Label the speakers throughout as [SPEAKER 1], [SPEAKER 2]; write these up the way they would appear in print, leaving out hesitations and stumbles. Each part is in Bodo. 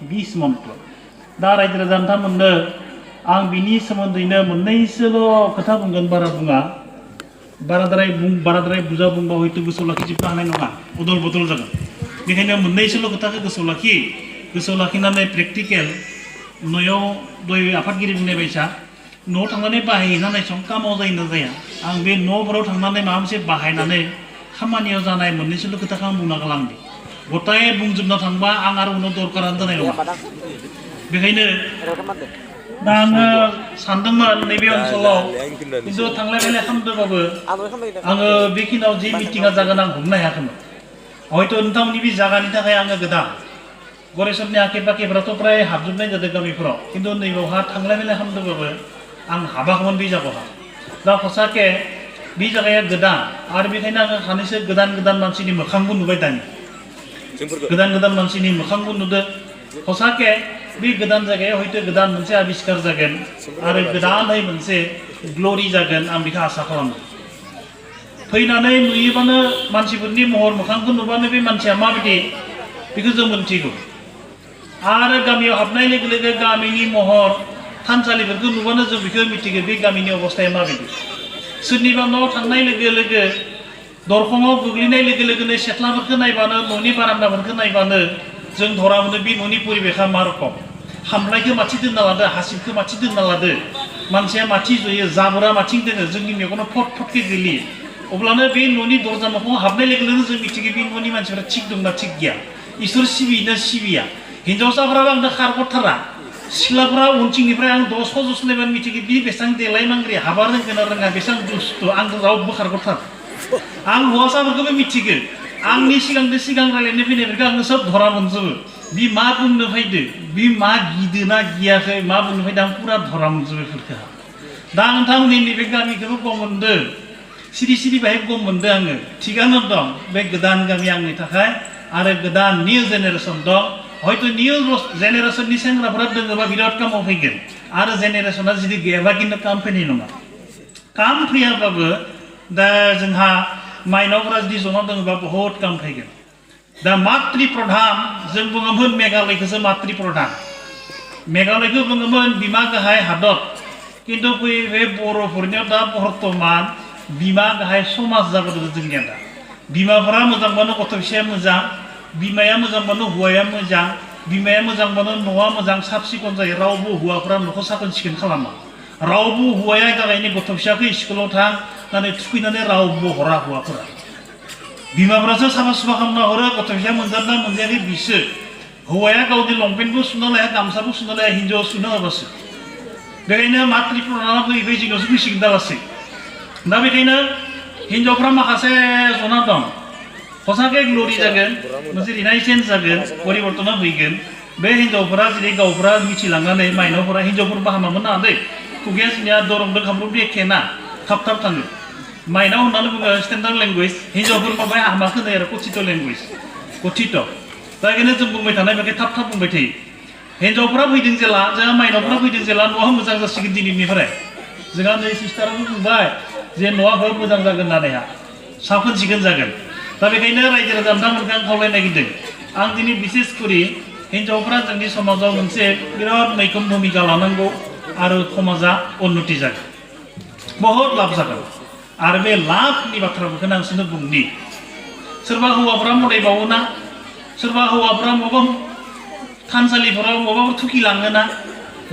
[SPEAKER 1] 20 मन्त्र दा रायजो राजा नोंथांमोननो आं बिनि सोमोन्दैनो मोननैसोल' खोथा बुंगोन बारा बुङा बाराद्राय बुजा बुंबा हयथ' गोसोआव लाखिजोबनो हानाय नङा अदल बदल जागोन बेखायनो मोननैसोल' खोथाखौ गोसोआव लाखिनानै प्रेक्टिकेल न'आव दय आफादगिरि बुंनाय बायसा न'आव थांनानै बाहायहैनानै सम कामाव जायोना जाया आं बे न'फोराव थांनानै माबा मोनसे बाहायनानै खामानियाव जानाय मोननैसोल' खोथाखौ आं बुंना गालांदों गथाय बुंजोबना थांबा आं आरो उनाव दरकारानो जानाय नङा बेखायनो दा आङो सानदोंमोन नैबे ओनसोलाव खिन्थु थांलाय फैलाय खालामदोंबाबो आङो बेखिनियाव जि मिटिङा जागोन आं हमनो हायाखैमोन हयथ' नोंथांमोननि बे जायगानि थाखाय आङो गोदान गरेस्वरनि आखे पाखेफ्राथ' प्राय हाबजोबनाय जादों गामिफोराव खिन्थु नैबावहा थांलाय फैलाय खालामदोंबाबो आं हाबाखैमोन बे जायगायावहा दा हसाके बे जायगाया गोदान आरो बेखायनो आङो सानैसो गोदान मानसिनि मोखांबो नुबाय दानि गोदान मानसिनि मोखांबो नुदों हसाके बे गोदान जायगायाव हयथ' गोदान मोनसे आबिष्कार जागोन आरो गोदानै मोनसे ग्ल'रि जागोन आं बेखौ आसा खालामो फैनानै नुयोबानो मानसिफोरनि महर मोखांखौ नुबानो बे मानसिया माबायदि बेखौ जों मोनथिगौ आरो गामियाव हाबनाय लोगो लोगो गामिनि महर थानसालिफोरखौ नुबानो जों बेखौ मिथिगौ बे गामिनि अबस्थाया माबायदि सोरनिबा न'आव थांनाय लोगो लोगो दरखङाव गोग्लैनाय लोगो लोगोनो सेथ्लाफोरखौ नायबानो न'नि बारान्दाफोरखौ नायबानो जों धरा मोनो बे न'नि परिबेखा मा रखम खामफ्लायखौ माथि दोनना लादो हासिबखौ माथि दोनना लादो मानसिया माथि जयो जाबोरा माथिं दोङो जोंनि मेगनाव फटके गोलैयो अब्लानो बे न'नि दरजा मोखाङाव हाबनाय लोगो लोगो जों मिथिगौ बे न'नि मानसिफोरा थिग दंना थिग गैया इसोर सिबियोना सिबिया हिन्जावसाफोराबो आंनो खारग'थारा सिख्लाफ्रा उनथिंनिफ्राय आं दस खजस नायबानो मिथिगौ बे बेसेबां देलाय मांग्रि हाबा रोंगोना रोङा बेसेबां दुस्थु आं रावबो खारग'थार आं हौवासाफोरखौबो मिथिगौ आंनि सिगां रायलायनो फैनायफोरखौ आङो सब धरा मोनजोबो बि मा बुंनो फैदो बि मा गिदो ना गियाखै मा बुंनो फैदो आं पुरा धरा मोनजोबो बेफोरखौ दा नोंथांमोननि नैबे गामिखौबो गम मोनदों सिरि बाहाय गम मोनदों आङो थिगानो दं बे गोदान गामि आंनि थाखाय आरो गोदान निउ जेनेरेसन दं हयथ' निउ जेनेरेसननि सेंग्राफोरा दोङोबा बिराद कामाव फैगोन आरो जेनेरेसना जुदि गैयाबा खिन्थु काम फैनाय नङा काम फैयाबाबो दा जोंहा माइनावफोरा जुदि जना दोङोबा बहुत काम फैगोन दा मातृ प्रधान जों बुङोमोन मेघालयखौसो मातृ प्रधान मेघालयखौ बुङोमोन बिमा गाहाय हादर खिन्थु बे बर'फोरनियाव दा बर्तमान बिमा गाहाय समाज जाबोदों जोंनिया दा बिमाफोरा मोजांबानो गथ' फिसाया मोजां बिमाया मोजांबानो हौवाया मोजां बिमाया मोजांबानो न'आ मोजां साफ सिखोन जायो रावबो हौवाफोरा न'खौ साखोन सिखोन खालामा रावबो हौवाया गावनि गथ' फिसाखौ स्कुलाव थां होननानै थुखैनानै रावबो हरा हौवाफोरा बिमाफ्रासो साफा सुफा खालामना हरो गथ' फिसाया मोनजादोंना मोनजायाखै बिसो हौवाया गावनि लंपेन्टबो सुना लाया गामसाबो सुना लाया हिन्जावा सुना होबासो बेखायनो मातृ प्रधाना फैबाय जोंनावसो फैसिगोन दालासै दा बेखायनो हिन्जावफ्रा माखासे जना दं हसाके ग्ल'रि जागोन मोनसे रिनायसेन्स जागोन परिबर्तना फैगोन बे हिन्जावफोरा जेरै गावफोरा मिथिलांनानै माइनावफोरा हिन्जावफोर बाहामामोन ना दै खुगाया जोंनिया दरंदों खामरुप एखेना थाब थाङो माइनाव होननानै बुङो स्टेन्डार्ड लेंगुवेज हिन्जावफोर माबाया हामा खोनायो आरो कथित लेंगुवेज कथित दा बेखायनो जों बुंबाय थानाय बेखाय थाब बुंबाय थायो हिन्जावफ्रा फैदों जेला जोंहा माइनावफ्रा फैदों जेला न'आ मोजां जासिगोन दिनैनिफ्राय जोंहा नै सिस्टाराबो बुंबाय जे न'आ मोजां जागोन होननानैहा साखोन सिखोन जागोन दा बेखायनो रायजो राजा नोंथांमोनखौ आं खावलायनो नागिरदों आं दिनै बिसेस करि हिन्जावफ्रा जोंनि समाजाव मोनसे बिराद मैखोम भूमिका लानांगौ आरो समाजा उन्नति जागोन बहुत लाब जागोन आरो बे लाबनि बाथ्राफोरखौ आं सोंनो बुंनि सोरबा हौवाफ्रा मदायबावोना सोरबा हौवाफ्रा बबेबा थानसालिफोराव बबेबा थुखिलाङोना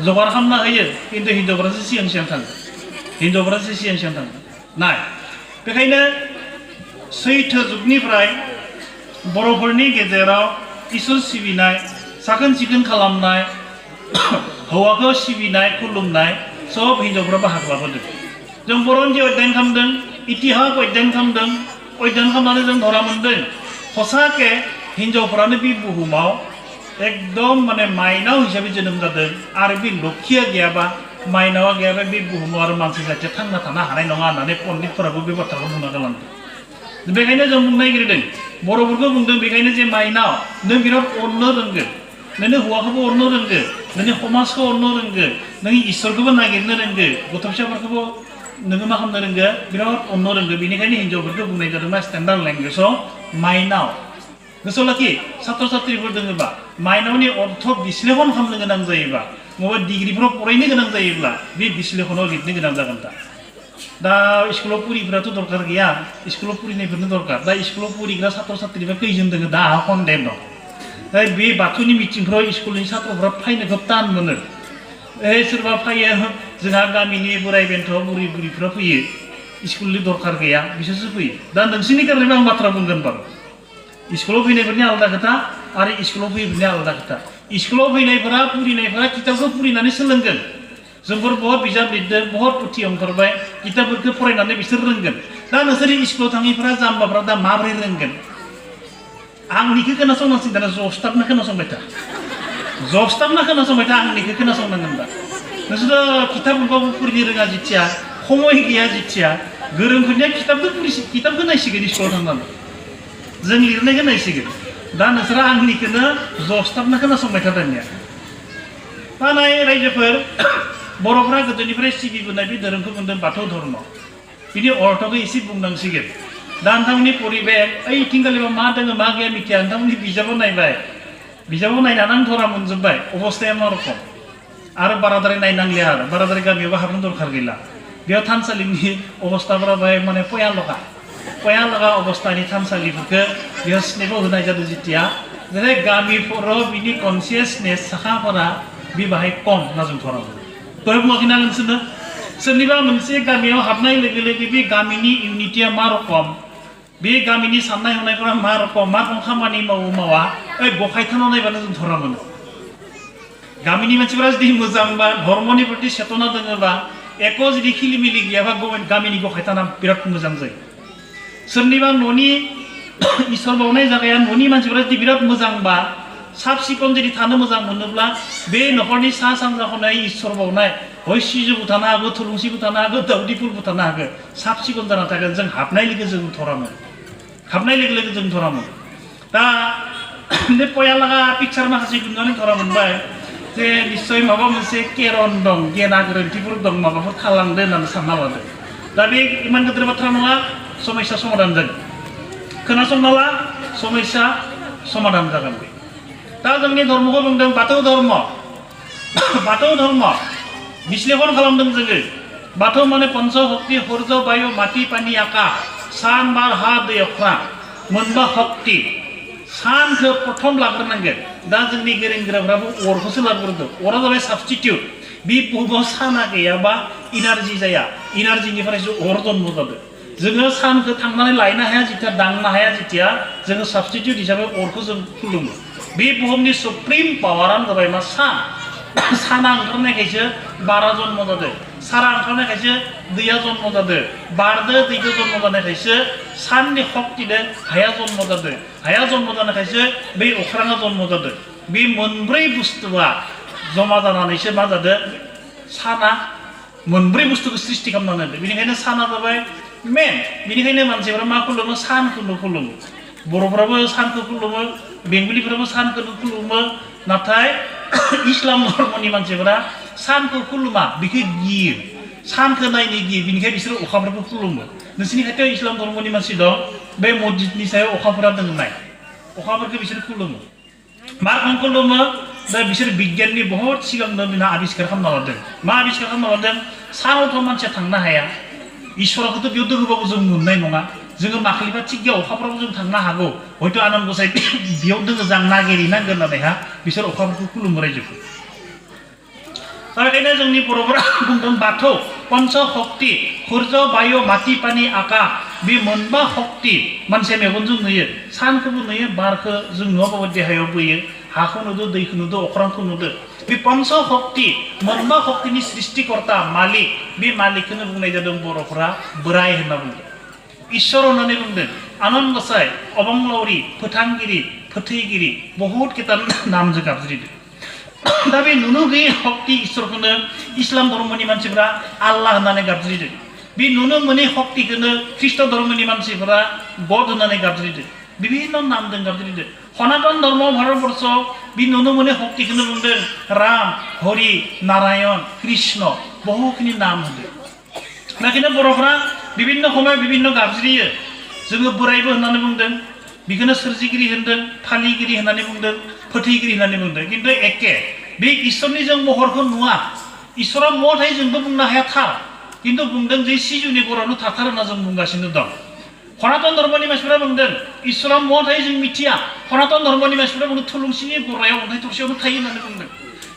[SPEAKER 1] जगार खालामना होयो खिन्थु हिन्जावफ्रासो सिगां थाङो नाय बेखायनो सैथो जुगनिफ्राय बर'फोरनि गेजेराव इसोर सिबिनाय साखोन सिखोन खालामनाय हौवाखौ सिबिनाय खुलुमनाय सब हिन्जावफ्रा बाहागो लाबोदों जों बर'नि अध्ययन खालामदों इतिहास अध्ययन खालामनानै जों धरा मोनदों हसाके हिन्जावफ्रानो बे बुहुमाव एकदम माने माइनाव हिसाबै जोनोम जादों आरो बे लक्षिया गैयाबा माइनावा गैयाबा बे बुहुमाव आरो मानसि जाथिया थांना थानो हानाय नङा होननानै पण्डितफोराबो बे बाथ्राखौ बुंना गालांदों बेखायनो जों बुंनो नागिरदों बर'फोरखौ बुंदों बेखायनो जे माइनाव नों बिराद अननो रोंगोन नोंनि हौवाखौबो अननो रोंगो नोंनि समाजखौ अननो रोंगो नोंनि इसोरखौबो नागिरनो रोंगो गथ' फिसाफोरखौबो नोङो मा खालामनो रोंगो बिराद अननो रोंगो बेनिखायनो हिन्जावफोरखौ बुंनाय जादों मा स्टेन्डार्ड लेंगुवेजाव माइनाव गोसोआव लाखि सात्र सात्रिफोर दोङोबा माइनावनि अर्थ बिश्लेषण खालामनो गोनां जायोबा बबेबा डिग्रीफोराव फरायनो गोनां जायोब्ला बे बिश्लेषणाव लिरनो गोनां जागोन दा स्कुलाव फरिग्राथ' दरकार गैया स्कुलाव फरिनायफोरनो दरकार दा स्कुलाव फरिग्रा सात्र सात्रिफ्रा खैजन दोङो दा आहा कन्डेम दं दा बे बाथौनि मिटिंफ्राव स्कुलनि सात्रफ्रा फैनो खोब तान मोनो सोरबा फैयो जोंहा गामिनि बोराय बेन्थ' बुरि बुरिफ्रा फैयो स्कुलनि दरकार गैया बिसोरसो फैयो दा नोंसोरनि कारणे आं बाथ्रा बुंगोन बारू स्कुलाव फैनायफोरनि आलादा खोथा आरो स्कुलाव फैनायफोरनि आलादा खोथा स्कुलाव फैनायफोरा फरिनायफोरा किताबखौ फरिनानै सोलोंगोन जोंफोर बहुत बिजाब लिरदों बहुत पुथि ओंखारबाय किताबफोरखौ फरायनानै बिसोर रोंगोन दा नोंसोर स्कुलाव थाङिफोरा जाम्बाफ्रा दा माबोरै रोंगोन आंनिखौ खोनासंनांसिगोन दाना जबस्टाबना खोनासंबाय था जबस्टाबना खोनासंबाय था आंनिखौ खोनासंनांगोन दा नोंसोरो किताबफोरखौ फरिनो रोङा जिथिया समय गैया जिथिया गोरोंफोरनिया किताबखौ नायसिगोन स्कुलाव थांनानै जों लिरनायखौ नायसिगोन दा नोंसोरो आंनिखौनो जबस्टाबना खोनासंबाय था दानिया दा नाय रायजोफोर बर'फ्रा गोदोनिफ्राय सिबिबोनाय बे धोरोमखौ बुंदों बाथौ धर्म बिनि अर्थखौ एसे बुंनांसिगोन दा नोंथांमोननि परिबेक ओइथिंगालिबा मा दङ मा गैया मिथिया नोंथांमोननि बिजाबाव नायबाय बिजाबाव नायनानै आं धरा मोनजोब्बाय अबस्थाया मा रखम आरो बाराद्राय नायनांलिया आरो बाराद्राय गामियावबो हाबनो दरकार गैला बेयाव थानसालिनि अबस्थाफोरा बाय माने पया लगा अबस्थानि थानसालिफोरखौ बेयाव स्नेपआव होनाय जादों जिथिया जेरै गामिफोराव बिनि कनसियासनेस साखाफोरा बे बाहाय खम होनना जों धरा मोनो दहाय बुङाखैना नोंसोरनो सोरनिबा मोनसे गामियाव हाबनाय लोगो लोगो बे गामिनि इउनिटिया मा रखम बे गामिनि साननाय हनायफोरा मा रखम मा रखम खामानि मावो मावा ओइ गखायथानाव नायबानो जों धरा मोनो गामिनि मानसिफोरा जुदि मोजांबा धर्मनि प्रति चेतना दङबा एक जुदि खिलिमिलि गैयाबा गामिनि गखायथाना बिराद मोजां जायो सोरनिबा न'नि इसोर बावनाय जायगाया न'नि मानसिफोरा जुदि बिराद मोजांबा साफ सिखन जुदि थानो मोजां मोनोब्ला बे न'खरनि सा सानजा खनाय इसोर बावनाय हय सिजौबो थानो हागौ थुलुंसिबो थानो हागौ दाउदै फुलबो थानो हागौ साफ सिखन जाना थागोन जों हाबनाय लोगो जों धरामोन हाबनाय लोगो लोगो जों धरामोन दा बे पयालागा पिक्सार माखासे नुनानै धरा मोनबाय जे निश्चय माबा मोनसे केरन दं गेना गोरोन्थिफोर दं माबाफोर थालांदो होननानै सानना लादों दा बे इमान गिदिर बाथ्रा नङा समस्या समाधान जागोन खोनासंना ला समस्या समाधान जागोन बे दा जोंनि धर्मखौ बुंदों बाथौ धर्म बिश्लेषण खालामदों जोङो बाथौ माने पन्चशक्ति सूर्य बायु माटी पानी आकाश सान बार हा दै अख्रां मोनबा शक्ति सानखौ प्रथम लाग्रोनांगोन दा जोंनि गोरों गोराफ्राबो अरखौसो लाग्रोदों अरा जाबाय साबस्टिटिउट बे बुहुमाव साना गैयाबा इनार्जि जाया इनार्जिनिफ्रायसो अर जन्म जादों जोङो सानखौ थांनानै लायनो हाया जिथिया दांनो हाया जिथिया जोङो साबस्टिटिउट हिसाबै अरखौ जों खुलुमो बे बुहुमनि सुप्रिम पावारानो जाबाय मा साना ओंखारनायखायसो बारा जन्म जादों सारा ओंखारनायखायसो दैया जन्म जादों बारदो दैखौ जन्म जानायखायसो साननि शक्तिदों हाया जन्म जादों हाया जन्म जानायखायसो बे अख्राङा जन्म जादों बे मोनब्रै बुस्थुआ जमा जानानैसो मा जादों साना मोनब्रै बुस्थुखौ सृष्टि खालामनानै होदों बेनिखायनो साना जाबाय मेन बेनिखायनो मानसिफोरा मा खुलुमो सानखौनो खुलुमो बर'फ्राबो सानखौ खुलुमो बेंगलिफोराबो सानखौनो खुलुमो नाथाय इस्लाम धर्मनि मानसिफोरा सानखौ खुलुमा बेखौ गियो सानखौ नायनो गियो बेनिखायनो बिसोरो अखाफोरखौ खुलुमो नोंसोरनि खाथियाव इस्लाम धर्मनि मानसि दं बे मस्जिदनि सायाव अखाफोरा दोंनाय अखाफोरखौ बिसोर खुलुमो मा खुलुमो दा बिसोर बिगियाननि बहुत सिगांनो बिना आबिष्कार खालामना लादों मा आबिष्कार खालामना लादों सानावथ' मानसिया थांनो हाया इसोरखौथ' बेयाव दोङोबाबो जों नुनाय नङा जोङो माखालिबा थिग गैया अखाफ्रावबो जों थांनो हागौ हयथ' आनान गसाइ बेयाव दोङो जों नागिरहैनांगोन होननानैहा बिसोर अखाफोरखौ खुलुमो रायजोखौ दा बेखायनो जोंनि बर'फोरा बुंदों बाथौ पन्चशक्ति सूर्य बायु माटी पानी आकाश बे मोनबा शक्ति मानसिया मेगनजों नुयो सानखौबो नुयो बारखौ जों नुवाबाबो देहायाव बोयो हाखौ नुदो दैखौ नुदो अख्रांखौ नुदो बे पन्चशक्ति मोनबा शक्तिनि सृष्टिकर्ता मालिक बे मालिकखौनो बुंनाय जादों बर'फोरा बोराय होनना बुंदों इसोर होननानै बुंदों आनान गसाइ अबंलावरि फोथांगिरि फोथैगिरि बहुत केटा नामजों गाबज्रिदों दा बे नुनो गैयै शक्ति इसोरखौनो इस्लाम धर्मनि मानसिफोरा आल्लाह होननानै गाबज्रिदों बे नुनो मोनै शक्तिखौनो ख्रिष्ट धर्मनि मानसिफोरा गड होननानै गाबज्रिदों বিভিন্ন नामजों गाबज्रिदों सनातन धर्म भारतवर्ष बे नुनो मोनै शक्तिखौनो बुंदों राम हरि नारायण कृष्ण बहुखिनि नाम होदों नाखिना बर'फ्रा বিভিন্ন সময় বিভিন্ন गाबज्रियो जोङो बोरायबो होननानै बुंदों बेखौनो सोरजिगिरि होनदों फालिगिरि होननानै बुंदों फोथैगिरि होननानै बुंदों खिन्थु एखे बे इसोरनि जों महरखौ नुवा इसोरा महा थायो जोंबो बुंनो हाया थार खिन्थु बुंदों जे सिजौनि गरावनो थाथार होनना जों बुंगासिनो दं सनातन धर्मनि मानसिफोरा बुंदों इसोरा महा थायो जों मिथिया सनातन धर्मनि मानसिफोरा बुंदों थुलुंसिनि गरायाव अन्थाइ थरसेयावनो थायो होननानै बुंदों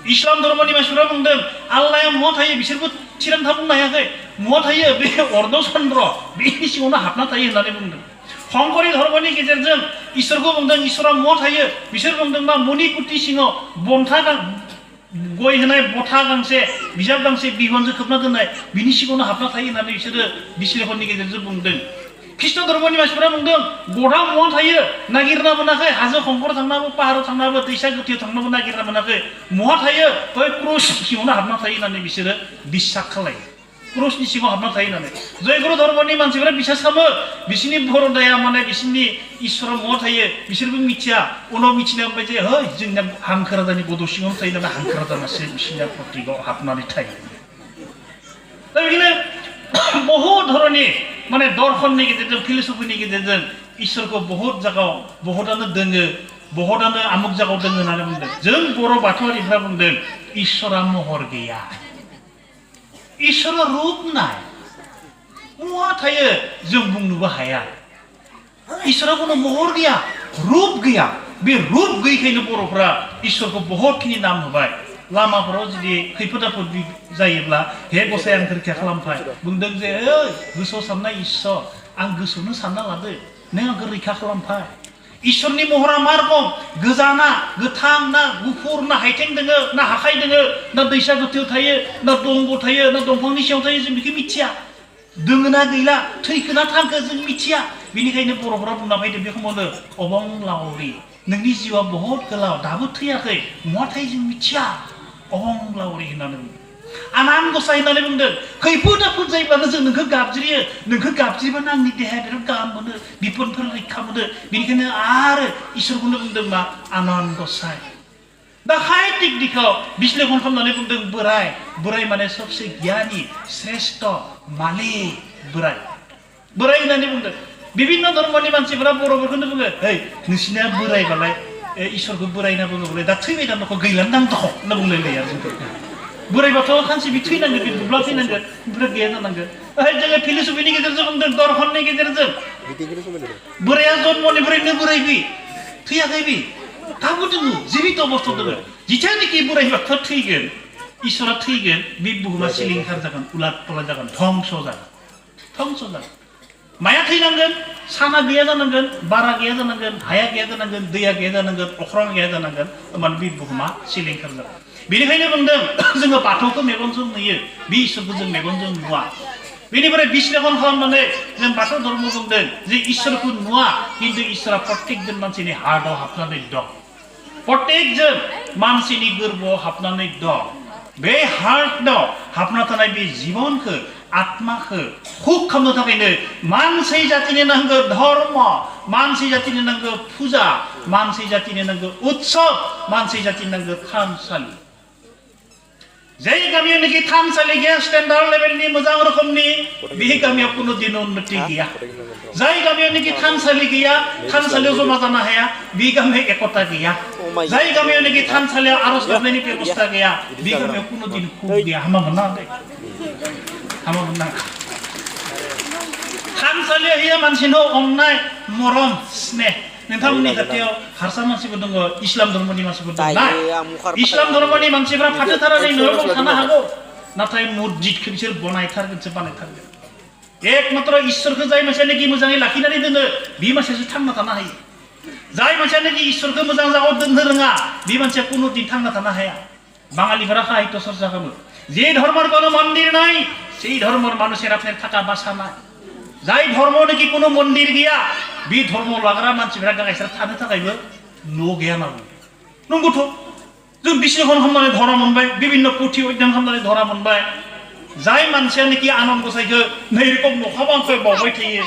[SPEAKER 1] इस्लाम धर्मनि मानसिफोरा बुंदों आल्लाया महा थायो बिसोरबो थिरांथा बुंनो हायाखै महा थायो बे अर्ध चन्द्र बेनि सिङावनो हाबना थायो होननानै बुंदों शंकरी धर्मनि गेजेरजों इसोरखौ बुंदों इसोरा महा थायो बिसोर बुंदों मा मणिकुटि सिङाव बन्था गय होनाय बथा गांसे बिजाब गांसे बिहुनजो खोबना दोननाय बिनि सिङावनो हाबना थायो होननानै बिसोरो बिश्लेषणनि गेजेरजों बुंदों ख्रिष्ट धर्मनि मानसिफोरा बुंदों गदा महा थायो नागिरना मोनाखै हाजो खंखर थांनाबो पाहाराव थांनाबो दैसा गोथौआव थांनाबो नागिरना मोनाखै महा थायो बै क्रुस सिङावनो हाबना थायो होननानै बिसोरो বিশ্বাস खालायो क्रुसनि सिङाव हाबना थायो होननानै जयगुरु धर्मनि मानसिफोरा বিশ্বাস खालामो बिसोरनि बरदाया माने बिसोरनि इसोरा महा थायो बिसोरबो मिथिया उनाव मिथिना मोनबाय जे है जोंना हांखो राजानि गद' सिङावनो थायो नालाय हांखो राजा मासे बिसोरनिया प्रटिकआव हाबनानै थायो दा बेखायनो बहुत धरननि माने दर्शननि गेजेरजों फिलसफिनि गेजेरजों इसोरखौ बहुत जायगायाव बहुतानो दोङो बहुतानो आमुक जायगायाव दोङो होननानै बुंदों जों बर' बाथौआरिफ्रा बुंदों इसोरा महर गैया इसोरा रूप नाय महा थायो जों बुंनोबो हाया इसोरा कोनो महर गैया रूप गैया बे रूप गैयैखायनो बर'फ्रा इसोरखौ बहुतखिनि नाम होबाय लामाफोराव जुदि खैफोद आफोद जायोब्ला हे गसाइ आंखौ रैखा खालामफाय बुंदों जे ओइ गोसोआव साननाय इसोर आं गोसोआवनो सानना लादो नों आंखौ रैखा खालामफाय इसोरनि महरा मा रखम गोजा ना गोथां ना गुफुर ना हाइथें दोङो ना हाखाइ दोङो ना दैसा गोथौआव थायो ना दंग थायो ना दंफांनि सायाव थायो जों बेखौ मिथिया दोङो ना गैला थैखो ना थांखो जों मिथिया बेनिखायनो बर'फोरा बुंना फैदों बे समावनो अबंलावरि नोंनि जिउआ बहुत गोलाव दाबो थैयाखै महा थायो जों मिथिया अबंलावरि होननानै बुंदों आनान गसाइ होननानै बुंदों खैफोद आफोद जायोब्लानो जों नोंखौ गाबज्रियो नोंखौ गाबज्रिबानो आंनि देहाया बिराद गाहाम मोनो बिपदफोर रैखा मोनो बेनिखायनो आरो इसोरखौनो बुंदों मा आनान गसाइ दा हाइटिक दिखाव बिश्लेषण खालामनानै बुंदों बोराय माने सबसे गियानि श्रेष्ठ मालिक बोराय होननानै बुंदों बिभिन्न धर्मनि मानसिफोरा बर'फोरखौनो बुङो है नोंसिना बोरायबालाय इसोरखौ बोराय होनना बुङोब्ला दा थैबाय दा न'खौ गैलानो दां दख होनना बुंलायलायो आरो जोंखौ बोरायबाथ' खानसे बि थैनांगोन बि दुब्ला थैनांगोन ओमफ्राय गैया जानांगोन जोङो फिलसफिनि गेजेरजों बुंदों दर्शननि गेजेरजों बोराया जन्मनिफ्रायनो बोराय बि थैयाखै बि दाबो दोङो जिबित अबस्था दोङो जिथियानोखि बोरायबाथ' थैगोन इसोरा थैगोन बे बुहुमा सिलिंखार जागोन उलाट पलाट जागोन ध्वंस जागोन माया थैनांगोन साना गैया जानांगोन बारा गैया जानांगोन हाया गैया जानांगोन दैया गैया जानांगोन अख्रां गैया जानांगोन होमबानो बे बुहुमा सिलिंखार जागोन बेनिखायनो बुंदों जोङो बाथौखौ मेगनजों नुयो बे इसोरखौ जों मेगनजों नुवा बेनिफ्राय बिश्लेषण खालामनानै जों बाथौ धर्म बुंदों जे इसोरखौ नुवा खिन्थु इसोरा प्रत्येकजन मानसिनि हार्टआव हाबनानै दं प्रत्येकजन मानसिनि गोरबोआव हाबनानै दं बे हार्टआव हाबना थानाय बे जिबनखौ आत्माखौ हुक खालामनो थाखायनो मानसि जातिनो नांगौ धर्म मानसि जातिनो नांगौ फुजा मानसि जातिनो नांगौ उत्सव मानसि जातिनो नांगौ थानसालि जाय गामियावनोखि थानसालि गैया स्टेन्डार्ड लेभेलनि मोजां रोखोमनि बे गामियाव कुनु दिन उन्नति गैया जाय गामियावनोखि थानसालि गैया थानसालियाव जमा जानो हाया बे गामियाव एकता गैया जाय गामियावनोखि थानसालियाव आरज गाबनायनि बेबस्था गैया बे गामियाव कुनु दिन खुब गैया हामा मोनना थानसालियाव होयो मानसिनो अननाय मरम स्नेह नोंथांमोननि खाथियाव हारसा मानसिफोर दङ इस्लाम धर्मनि मानसिफोर दङ ना इस्लाम धर्मनि मानसिफ्रा फाथोथारानै न'आव थानो हागौ नाथाय मस्जिदखौ बिसोर बानायथारगोन एकमात्र इसोरखौ जाय मानसियानोखि मोजाङै लाखिनानै दोनो बे मानसियासो थांना थानो हायो जाय मानसियानोखि इसोरखौ मोजां जायगायाव दोननो रोङा बे मानसिया कुनु दिन थांना थानो हाया बाङालिफोरा साहित्य चर्चा खालामो যে ধর্মের কোনো মন্দির নাই সেই ধর্মের মানুষের আপনার থাকা বাসা নাই যাই ধর্ম নাকি কোনো মন্দির গিয়া বি ধর্ম लाग्रा मानसिफोरा गाइसोर थानो थाखायबो न' गैया ना नंगौथ' जों बिश्लेषण खालामनानै धरा मोनबाय बिभिन्न पुथि अध्ययन खालामनानै धरा मोनबाय जाय मानसिया नाকি आनान गसाइखौ नै रखम नखा बांखौ बावबाय थायो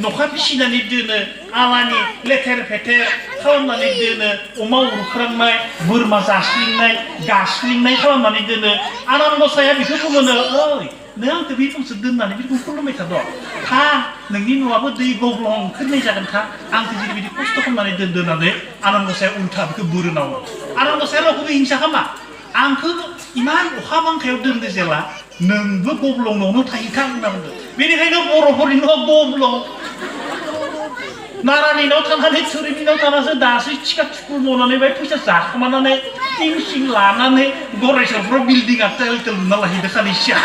[SPEAKER 1] नखा फिसिनानै दोनो आलानि लेथेर फेथेर खालामनानै दोनो अमा उरख्रांनाय बोरमा जास्लिंनाय गास्लिंनाय खालामनानै दोनो आनान गसाइया बेखौ बुङोनो ओइ नों आंखौ बे फंसे दोननानै बेखौ खुलुमबाय थाद' था नोंनि न'आबो दै गब्लं ओंखारनाय जागोन था आंखौ जेरैबायदि खस्थ' खालामनानै दोननानै आनान गसाया उल्था बेखौ बोरोनावो आनान गसाया रावखौबो हिंसा खालामा आंखौ इमान अखा बांखायाव दोनदो जेला नोंबो गब्लंआवनो थाहैथां होनना बुंदों बेनिखायनो बर'फोरनि न'आ गब्लं नारानि न' थानानै थुरिनि न' थानासो दासो थिखा थुखुर मावनानै बाय फैसा जाखोमानानै टिं सिं लानानै गरायसाफ्राव बिल्डिंआ टेल टेल लुना लाहैदो खालिसिया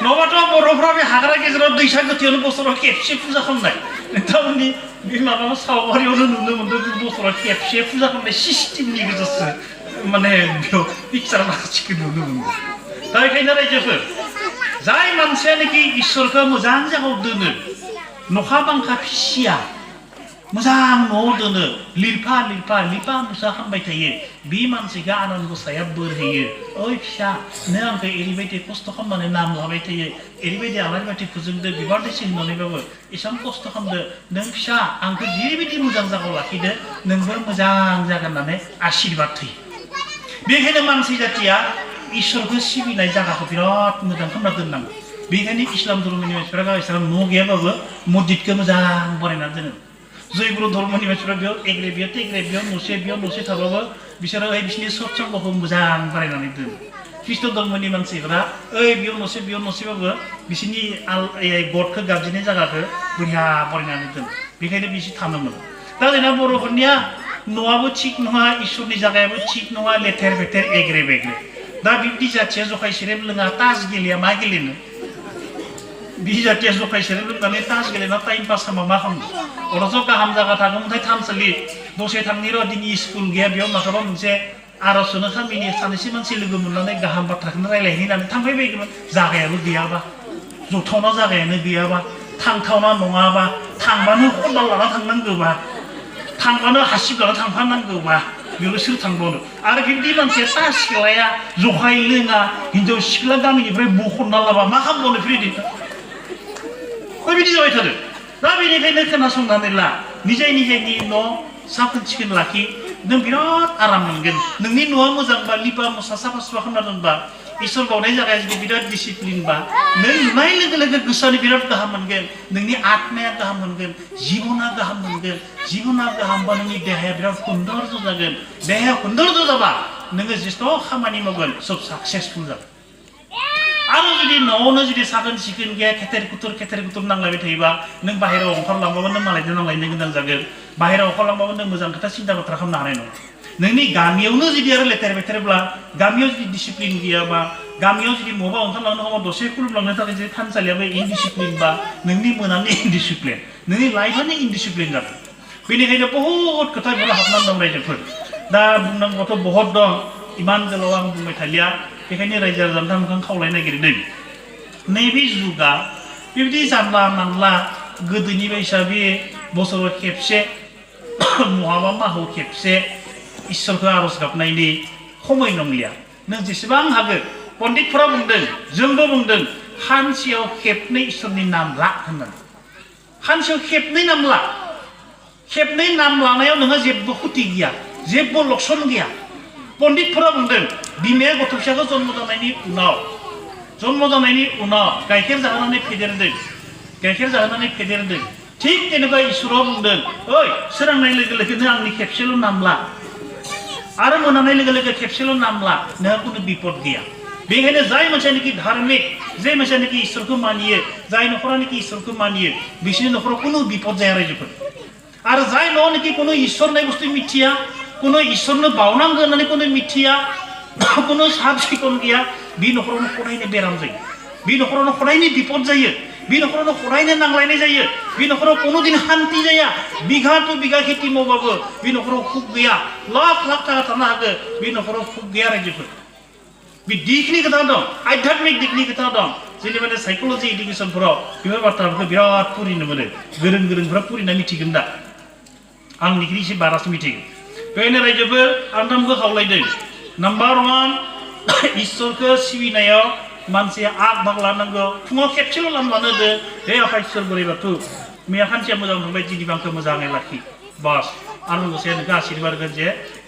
[SPEAKER 1] नङाबाथ' बर'फ्रा बे हाग्रा गेजेराव दैसा गोथौआवनो बोसोराव खेबसे फुजा खालामनाय नोंथांमोननि बे माबा सावगारियावनो नुनो मोनदों बोसोराव खेबसे फुजा खालामनाय सिस्टेमनि गेजेरजों माने बेयाव पिक्सार माखासेखौ नुनो मोनदों दा बेखायनो रायजोफोर जाय मानसियानोखि इसोरखौ मोजां जायगायाव दोनो नखा बांखा फिसिया मोजां न'आव दोनो लिरफा मुसा खालामबाय थायो बे मानसिखौ आनान गसाया बोर होयो ओइ फिसा नों आंखौ ओरैबायदि खस्थ' खालामनानै नाम लाबाय थायो ओरैबायदि आलारि बाथि फोजोंदो बिबार दै सिननानैबाबो एसेबां खस्थ' खालामदो नों फिसा आंखौ जेरैबायदि मोजां जायगायाव लाखिदो नोंबो मोजां जागोन होननानै आशीर्बाद होयो बेनिखायनो मानसि जातिया इसोरखौ सिबिनाय जायगाखौ बिराद मोजां खालामना दोननांगौ बेनिखायनो इस्लाम धर्मनि मानसिफ्रा गावसोर न' गैयाबाबो मस्जिदखौ मोजां बनायना दोनो जयगुरु धर्मनि मानसिफ्रा बेयाव एग्रे बेयाव तेग्रे बेयाव न'से थाबाबो बिसोरो बिसोरनि सत्संगखौ मोजां बानायनानै दोनो ख्रिष्ट धर्मनि मानसिफ्रा बेयाव न'सेबाबो बिसोरनि गदखौ गाबज्रिनाय जायगाखौ बरिया बनायनानै दोनो बेखायनो बिसोर थानो मोनो दा जोंना बर'फोरनिया न'आबो थिग नङा इसोरनि जायगायाबो थिग नङा लेथेर फेथेर एग्रे बेग्रे दा बिब्दि जाथिया जखाय सेरेब लोङा तास गेलेया मा गेलेनो बि जातिया जखाय सेरेब लोंनानै तास गेलेना टाइम पास खालामा मा खालामनो अथ'स' गाहाम जायगा थागौमोनथाय थानसालि दसे थांनि र' दिनै स्कुल गैया बेयाव माखौबा मोनसे आर'ज होनो खामिनि सानैसो मानसि लोगो मोननानै गाहाम बाथ्राखौनो रायलायहैनानै थांबाय बायगौमोन जागायाबो गैयाबा जथावना जागायानो गैयाबा थांथावना नङाबा थांबानो खदाल लाना थांनांगौबा थांबानो हासिब लाना थांफानांगौबा बेयाव सोर थांबावनो आरो बिब्दि मानसिया तास सिख्लाया जखाय लोङा हिनजाव सिख्ला गामिनिफ्राय बख'ना लाबा मा खालामबावनो फ्रिदि बिदि जाबाय थादों दा बेनिखायनो खोनासंनानै ला निजायनि न' साखोन सिखोन लाखि नों बिराद आराम मोनगोन नोंनि न'आ मोजांबा लिपा मसा साफा सुफा खालामना दोनबा इसोर गावनाय जायगाया जुदि बिराद डिसिप्लिनबा नों नुनाय लोगो लोगो गोसोआनो बिराद गाहाम मोनगोन नोंनि आत्माया गाहाम मोनगोन जिबना गाहाम मोनगोन जिबना गाहामबा नोंनि देहाया बिराद सुन्दर जागोन देहाया सुन्दर जाबा नोङो जेसेथ' खामानि मावगोन सब साक्सेसफुल जागोन आरो जुदि न'आवनो जुदि साखोन सिखोन गैया खेथेर खुथुर नांलायबाय थायोबा नों बाहेरायाव ओंखारलांबाबो नों मालायजों नांलायनो गोनां जागोन बाहेरायाव ओंखारलांबाबो नों मोजां खोथा सिन्था बाथ्रा खालामनो हानाय नङा नोंनि गामियावनो जुदि आरो लेथेर बेथेरब्ला गामियाव जुदि डिसिप्लिन गैयाबा गामियाव जुदि बबा ओंखारलांनो हाबा दसे खुलुमलांनो थाखाय जुदि थानसालियाबो इनडिसिप्लिन बा नोंनि मोनानि इनडिसिप्लिन नोंनि लाइफआनो इनडिसिप्लिन जागोन बेनिखायनो बहुद खोथा बेयाव हाबनानै दं रायजोफोर दा बुंनांगौथ' बहुद दं इमान गोलाव आं बुंबाय थालिया बेखायनो रायजो राजानो मोखां खावलायनो नागिरदों नैबे जुगा बेबायदि जानला मानला गोदोनि बायसा बे बोसोराव खेबसे महाबा माहाव खेबसे इसोरखौ आर'ज गाबनायनि समय नंलिया नों जेसेबां हागोन पण्डितफोरा बुंदों जोंबो बुंदों सानसेयाव खेबनै इसोरनि नाम ला होननानै सानसेयाव खेबनै नाम ला खेबनै नाम लानायाव नोंहा जेबो खुथि गैया जेबो लक्षण गैया पण्डितफोरा बुंदों बिमाया गथ' फिसाखौ जन्म जानायनि उनाव गाइखेर जाहोनानै फेदेरदों थिग जेनेबा इसोरा बुंदों ओइ सोरांनाय लोगो लोगोनो आंनि खेबसेल' नाम ला आरो मोनानाय लोगो लोगो खेबसेल' नाम ला नोंहा खुनु बिपद गैया बेनिखायनो जाय मानसियानोखि धार्मिक जाय मानसियानोखि इसोरखौ मानियो जाय न'खरानोखि इसोरखौ मानियो बिसोरनि न'खराव खुनु बिपद जाया रायजोफोर आरो जाय न'आवनोखि खुनु इसोर होननाय बुस्थु मिथिया खुनु इसोरनो बावनांगौ होननानै खुनु मिथिया खुनु साब सिखोन गैया बे न'खरावनो खदायनो बेराम जायो बे न'खरावनो खदायनो बिपद जायो बे न'खरावनो खदायनो नांलायनाय जायो बे न'खराव खुनु दिन शान्ति जाया बिघा टु बिघा खेथि मावबाबो बे न'खराव खुब गैया लाख लाख थाखा थानो हागौ बे न'खराव खुब गैया रायजोफोर बे दिखनि खोथा दं आध्यात्मिक दिखनि खोथा दं जेनेबा साइक'लजि इडुकेसनफोराव बेफोर बाथ्राफोरखौ बिराद फुरिनो मोनो गोरोंफोरा फुरिना मिथिगोन दा आंनिख्रुइ एसे बारासो मिथिगोन बेखायनो रायजोफोर आं नोंखौ खावलायदों नाम्बार 1 इसोरखौ सिबिनायाव मानसिया आग भाग लानांगौ फुङाव खेबसेल' लानो दे हे आफा इसोर बोराइ बाथौ मैया खानसेया मोजां मोनबाय दिनै आंखौ मोजाङै लाखि बास आं गसाया नोंखौ आशीर्बाद होगोन जे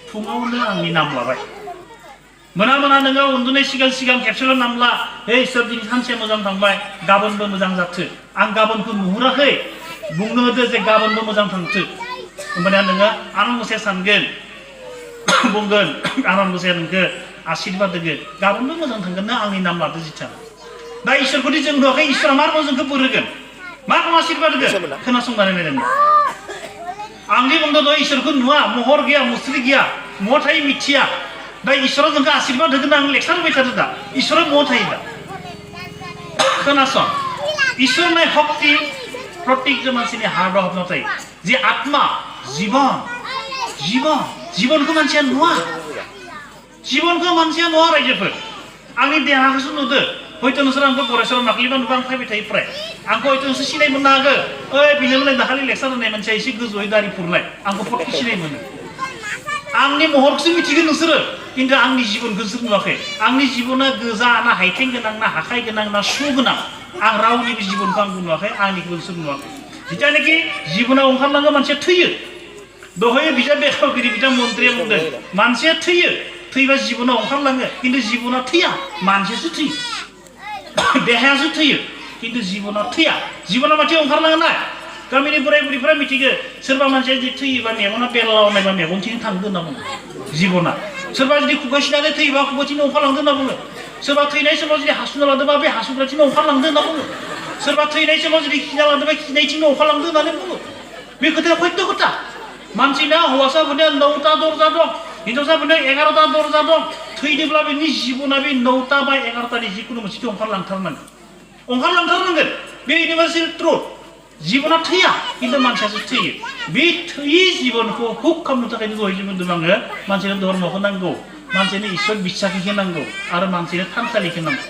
[SPEAKER 1] फुङावनो आंनि नाम लाबाय मोना मोना नोङो उन्दुनाय सिगां खेबसेल' नामला हे इसोर दिनै सानसे मोजां थांबाय गाबोनबो मोजां जाथो आं गाबोनखौ नुहुराखै बुंनो होदो जे गाबोनबो मोजां थांथो होमबानिया नोङो आनान गसाइया सानगोन बुंगोन आनान गसाइया नोंखौ आशीर्बाद होगोन गाबोनबो मोजां थांगोन ना आंनि नाम लादो जिथा दा इसोरखौदि जों नुवाखै इसोरा मा रखम जोंखौ बोर होगोन मा रखम आशीर्बाद होगोन खोनासंनानै नायदों आंनि बुंदों दहाय इसोरखौ नुवा महर गैया मुस्रि गैया महा थायो मिथिया दा इसोरा जोंखौ आशीर्बाद होगोन आं लेक्सार होबाय थादों दा इसोरा महा थायो दा खोनासं इसोरनि शक्ति प्रत्येक मानसिनि हार्टआव हाबना थायो जे आत्मा जीवनखौ मानसिया नुवा जीवनखौ मानसिया नुवा रायजोफोर आंनि देहाखौसो नुदो हयथ' नोंसोर आंखौ गरायसराव नाख्लिबा नुबा आं फैबाय थायो फ्राय आंखौ हयथ' नोंसोर सिनाय मोननो हागौ ओइ बिनोलाय दाखालि लेक्सार होनाय मानसिया एसे गोजौयै दारि फुरनाय आंखौ फटक सिनाय मोनो आंनि महरखौसो मिथिगोन नोंसोरो खिन्थु आंनि जीवनखौ नोंसोर नुवाखै आंनि जीवना गोजा ना हाइथें गोनां ना हाखाइ गोनां ना सु गोनां आं रावनिबो जीवनखौ आं नुवाखै आंनिखौबो नोंसोर नुवाखै जिथानोखि जीवनाव ओंखारलाङो मानसिया थैयो दहाय बिजाब बेखावगिरि बिथां मन्त्रिया बुंदों मानसिया थैयो थैबा जीवनाव ओंखारलाङो खिन्थु जीवना थैया मानसियासो थैयो देहायासो थैयो खिन्थु जीवना थैया जीवना मानसिया ओंखारलाङो ना गामिनि बोराय बुरैफोरा मिथिगो सोरबा मानसिया जुदि थैयोबा मेगना बेलाव नायबा मेगनथिं थांदो होनना बुङो जीवना सोरबा जुदि खुगा सिनानै थैयोबा खुगाथिं ओंखारलांदो होनना बुङो सोरबा थैनाय समाव जुदि हासुना लादोंबा बे हासुग्राथिं ओंखारलांदो होनना बुङो सोरबा थैनाय समाव जुदि खिना लादोंबा खिनायथिं ओंखारलांदो होननानै बुङो बे खोथाया सत्य खोथा मानसिना हौवासाफोरनिया 9टा दरजा दं हिनजावसाफोरनिया 11टा दरजा दं थैदोंब्ला बेनि जीबना बे 9टा बा 11टानि जिखुनु मोनसे ओंखारलांथारनांगोन बे इउनिभार्सेल ट्रुथ जीवना थैया खिन्थु मानसियासो थैयो बे थैयि जीवनखौ हुक खालामनो थाखाय दहाय बुंदों आङो मानसिनो धर्मखौ नांगौ मानसिनो इसोर बिसाखिखौ नांगौ आरो मानसिनो थानसालिखौ नांगौ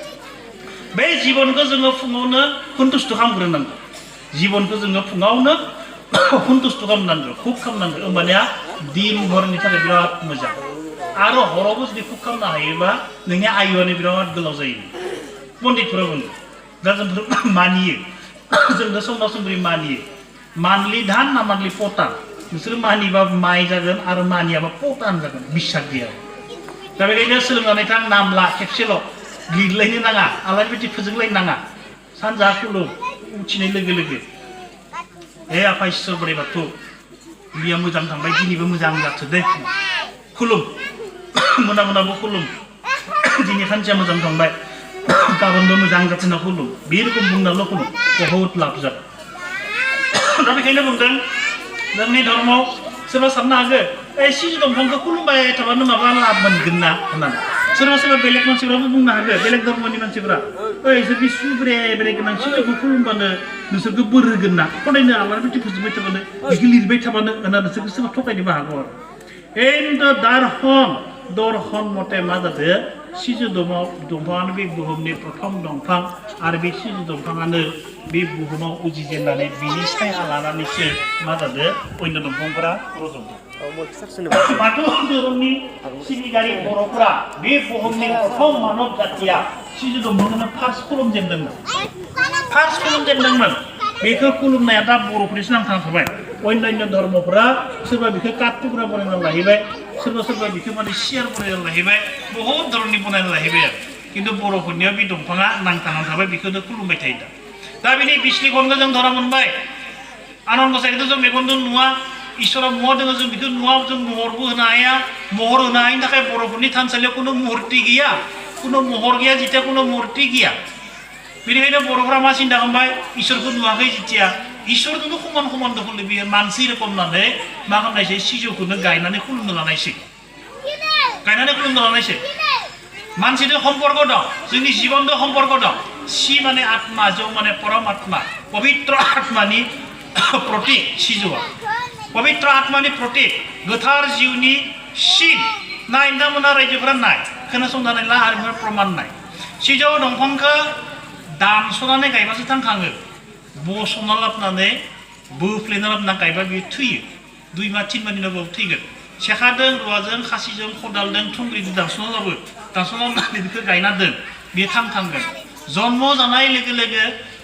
[SPEAKER 1] बे जीवनखौ जोङो फुङावनो सन्तुष्ट खालामग्रोनांगौ जीवनखौ जोङो फुङावनो सन्तुष्ट खालामनांगौ हुक खालामनांगौ होमबानिया दिन हरनि थाखाय बिराद मोजां आरो हरावबो जुदि हुक खालामनो हायोबा नोंनि आयुआनो बिराद गोलाव जायो पण्डितफोरा बुङो दा जोंफोर मानियो जोंनो समाजसंग्रि मानियो मान्थलि धान ना मान्थलि पटान नोंसोर मानिबा माइ जागोन आरो मानियाबा पटान जागोन बिसाक गैया दा बेखायनो सोलोंनानै थां नाम ला खेबसेल' लिरलायनो नाङा आलारि बाथि फोजोंलायनो नाङा सानजा खुलुम उथिनाय लोगो लोगो हे आफा इसोर बोराइ बाथौ बिया मोजां थांबाय दिनैबो मोजां जाथो दे खुलुम मोना मोनाबो खुलुम दिनै सानसेया मोजां थांबाय गाबोनबो मोजां जाथो होनना खुलुम बे रोखोम बुंनाल' खुलुम बहुत लाब जागोन दा बेखायनो बुंदों जोंनि धर्मआव सोरबा साननो हागौ सिजौ दंफांखौ खुलुमबाय थाबानो माबा लाब मोनगोन ना होननानै सोरबा बेलेग मानसिफ्राबो बुंनो हागौ बेलेग धर्मनि मानसिफ्रा इसोर बे सुब्रे बेलेग गोनां सिजौखौ खुलुमबानो नोंसोरखौ बोर होगोन ना फरायनो आलारि बाथि फोजोबबाय थाबानो बेखौ लिरबाय थाबानो होनना नोंसोरखौ सोरबा थगायनोबो हागौ आरो खिन्थु दर्शन मथे मा जादों सिजौ दंफाङानो बे बुहुमनि प्रथम दंफां आरो बे सिजौ दंफाङानो बे बुहुमाव उजिजेननानै बिनि साया लानानैसो मा जादों अन्य दंफांफोरा रज'दों बाथौ धोरोमनि सिबियारि बर'फोरा बे बुहुमनि प्रथम मानब जाथिया सिजौ दंफांखौनो फार्स्ट खुलुमजेनदोंमोन बेखौ खुलुमनाया दा बर'फोरनिसो नांथाना थाबाय अन्य धर्मफोरा सोरबा बेखौ काट टुक्रा बनायना लाहैबाय सोरबा बेखौ माने सियार बनायना लाहैबाय बहुत धरननि बनायना लाहैबाय आरो खिन्थु बर'फोरनियाव बे दंफाङा नांथाना थाबाय बेखौनो खुलुमबाय थायो दा बेनि बिस्लिखनखौ जों धरा मोनबाय आनान गसाइखौथ' जों मेगनजों नुवा इसोरा मुवा दङ जों बेखौ नुवा जों महरबो होनो हाया महर होनो हायिनि थाखाय बर'फोरनि थानसालियाव खुनु मुर्ति गैया खुनु महर गैया जिथिया खुनु मुर्ति गैया बेनिखायनो बर'फोरा मा सिन्था खालामबाय इसोरखौ नुवाखै जिथिया इसोरजोंनो समान दखल बियो मानसि रोखोम होननानै मा खालामनायसै सिजौखौनो गायनानै खुलुमनो लानायसै मानसिजों सम्पर्क दं जोंनि जिबनजों सम्पर्क दं सि माने आत्मा जौ माने परम आत्मा पवित्र आत्मानि प्रतीक सिजौआ पवित्र आत्मानि प्रतीक गोथार जिउनि सिन नाय नोंथांमोना रायजोफोरा नाय खोनासंनानै ला आरो प्रमाण नाय सिजौ दंफांखौ दानस'नानै गायबासो थांखाङो बस'ना लाबोनानै बोफ्लेना लाबोना गायबा बियो थैयो 2 मा 3 मानि उनाव थैगोन सेखाजों रुवाजों खासिजों खदालजों थुंग्रिजों दानस'नानै बेखौ गायना दोन बेयो थांगोन जन्म जानाय लोगो लोगो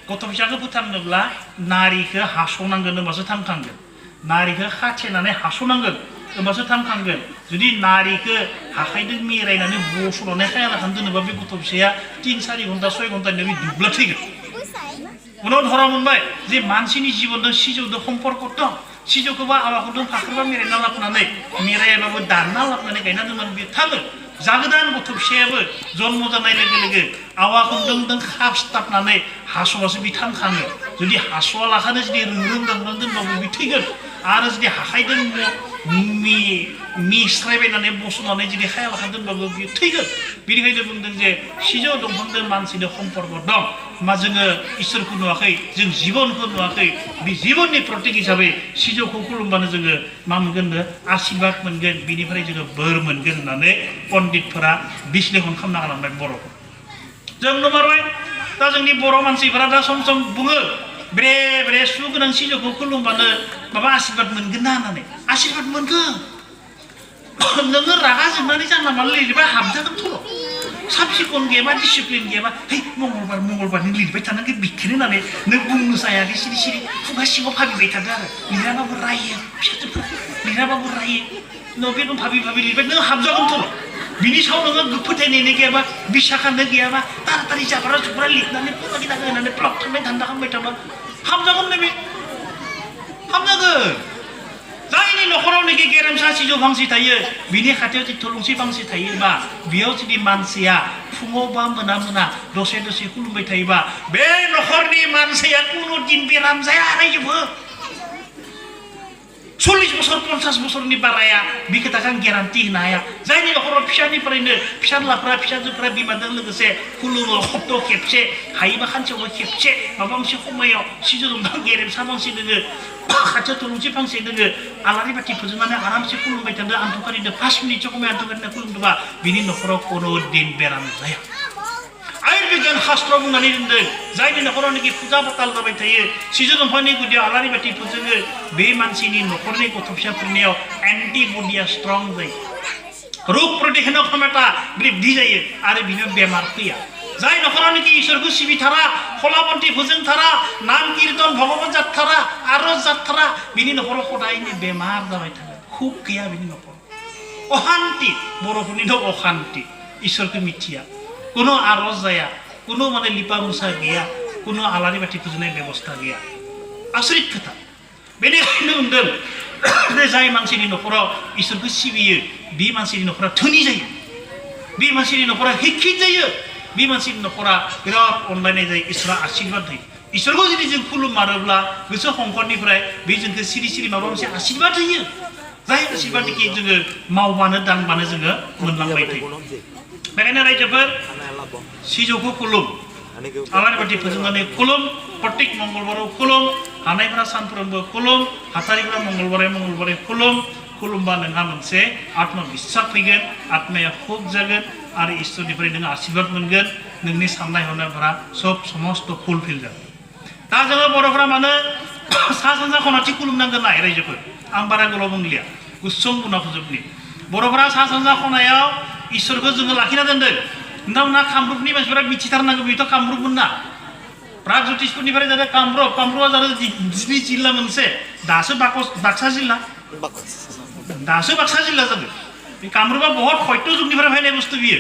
[SPEAKER 1] गथ' फिसाखौ फोथांनोब्ला नारिखौ हास'नांगोन होनबासो थांगोन नारिखौ खाथेनानै हास'नांगोन होमबासो थांखांगोन जुदि नारिखौ आखाइजों मेरायनानै बस'नानै खायालाखान दोनोबा बे गथ' फिसाया 3-4 घन्टा 6 घन्टानि बे दुब्ला थैगोन उनाव धरा मोनबाय जे मानसिनि जिबनजों सिजौजों सम्पर्क दं सिजौखौबा आवाखौजों फाख्रिबा मेरायना लाबोनानै मेरायाबाबो दानना लाबोनानै गायना दोननानै बे थागोन जागोदान गथ' फिसायाबो जन्म जानाय लोगो लोगो आवाखौजों खाबस्थाबनानै हास'बासो बि थांखाङो जुदि हास'आ लाखानो जुदि रोंगांनानै दोनबाबो बि थैगोन आरो जुदि आखाइजों मिस्रायबायनानै बस'नानै जुदि खाया लाखानो दोनबाबो बि थैगोन बेनिखायनो बुंदों जे सिजौ दंफांजों मानसिनो सम्पर्क दं मा जोङो इसोरखौ नुवाखै जों जिबनखौ नुवाखै बे जिबननि प्रतीक हिसाबै सिजौखौ खुलुमबानो जोङो मा मोनगोननो आशीर्बाद मोनगोन बिनिफ्राय जोङो बोर मोनगोन होननानै पण्डितफोरा बिश्लेषण खालामना गालांबाय बर'खौ जों नुमारबाय दा जोंनि बर' मानसिफोरा दा सम सम बुङो ब्रे ब्रे सुगोनां सिजौखौ खुलुमबानो माबा आशीर्बाद मोनगोन ना होननानै आशीर्बाद मोनगोन नोङो रागा जोंनानै जानला मानला लिरबा हाबजागोनथ' साब सिखन गैयाबा डिसिप्लिन गैयाबा है मंगलबारनि लिरबाय थानांगौ बिखेनो होननानै नों बुंनो जायाखै सिरि सिरि खुगा सिङाव भाबिबाय थादो आरो लिराबाबो रायो फिसाजोफ्रा लिराबाबो रायो न' बे दं भाबि लिरबाय नों हाबजागोनथ' बिनि सायाव नोङो फोथायनाय गैयाबा बिसाखानो गैयाबा तारातारि जाब्रा जुब्रा लिरनानै फुगानि थाखाय होनानै ब्लक थांनाय धान्दा खालामबाय थाबा हाबजागोन नैबे हाबजागोन जायनि न'खरावनोखि गेरेमसा सिजौ फांसे थायो बिनि खाथियाव जुदि थुलुंसि फांसे थायोबा बेयाव जुदि मानसिया फुङाव बा मोना दसे खुलुमबाय थायोबा बे न'खरनि मानसिया कुनु दिन बेराम जाया रायजोबो 40 बोसोर 50 बोसोरनि बाराया बे खोथाखौ आं गेरान्टि होनो हाया जायनि न'खराव फिसानिफ्रायनो फिसाज्लाफ्रा फिसाजोफ्रा बिमाजों लोगोसे खुलुमो हप्तायाव खेबसे हायोबा सानसेयावबो खेबसे माबा मोनसे समायाव सिजौ दंफां गेरेमसा फांसे दोङो खाथियाव थुलुंसि फांसे दोङो आलारि बाथि फोजोंनानै आरामसे खुलुमबाय थादो आन्थुखारिनो 5 मिनिट खमाय आन्थुखारिनो खुलुमदोंबा बिनि न'खराव कोनो दिन बेराम जाया आयुर्बिगियान शास्त्र बुंनानै दोनदों जायनि न'खरावनोखि फुजा फाथाल जाबाय थायो सिजौ दंफांनि गुदियाव आलारि बाथि फोजोङो बे मानसिनि न'खरनि गथ' फिसाफोरनियाव एन्टिबडिया स्ट्रं जायो रोग प्रतिरोधक क्षमता बृद्धि जायो आरो बिनो बेमार फैया जाय न'खरावनोखि इसोरखौ सिबिथारा खलाबन्ति फोजोंथारा नाम कीर्तन भगवान जाथारा आरज जाथारा बिनि न'खराव हदायनो बेमार जाबाय थागोन खुब गैया बिनि न'खराव अशान्ति बर'फोरनिथ' अशान्ति इसोरखौ मिथिया कुनो आरज जाया कुनो माने लिपा मुसा गैया कुनो आलारि बाथि फोजोंनाय बेबस्था गैया आसरित खोथा बेनिखायनो बुंदों जाय मानसिनि न'खराव इसोरखौ सिबियो बे मानसिनि न'खरा धोनि जायो बे मानसिनि न'खरा हिखित जायो बे मानसिनि न'खरा बिराद अनलायनाय जायो इसोरा आशीर्बाद होयो इसोरखौ जुदि जों खुलुमारोब्ला गोसो हंखरनिफ्राय बे जोंखौ सिरि सिरि माबा मोनसे आशीर्बाद होयो जाय आशीर्बादखि जोङो मावबानो दांबानो जोङो मोनलांबाय थायो बेखायनो रायजोफोर सिजौखौ खुलुम आलारि बाथि फोजोंनानै खुलुम प्रत्येक मंगलबाराव खुलुम हानायफ्रा सानफ्रोमबो खुलुम हाथारिफ्रा मंगलबारै खुलुमबा नोंहा मोनसे आत्मबिश्वास फैगोन आत्माया खुब जागोन आरो इसोरनिफ्राय नों आशीर्बाद मोनगोन नोंनि साननाय हनायफोरा सब समस्त फुलफिल जागोन दा जोङो बर'फ्रा मानो सा सानजा खनाथिं खुलुमनांगोन नाय रायजोफोर आं बारा गोलाव बुंलिया गुसुं बुंना फोजोबनि बर'फ्रा सा सानजा खनायाव इसोरखौ जोङो लाखिना दोनदों नोंथांमोना कामरुपनि मानसिफोरा मिथिथारनांगौ बेथ' कामरुपमोन ना प्रागज्योतिषपुरनिफ्राय जादों कामरुपआ जादों 2 जिल्ला मोनसे दासो बाक्सा जिल्ला जादों बे कामरुपआ बहुत सत्य जुगनिफ्राय फैनाय बुस्थु बियो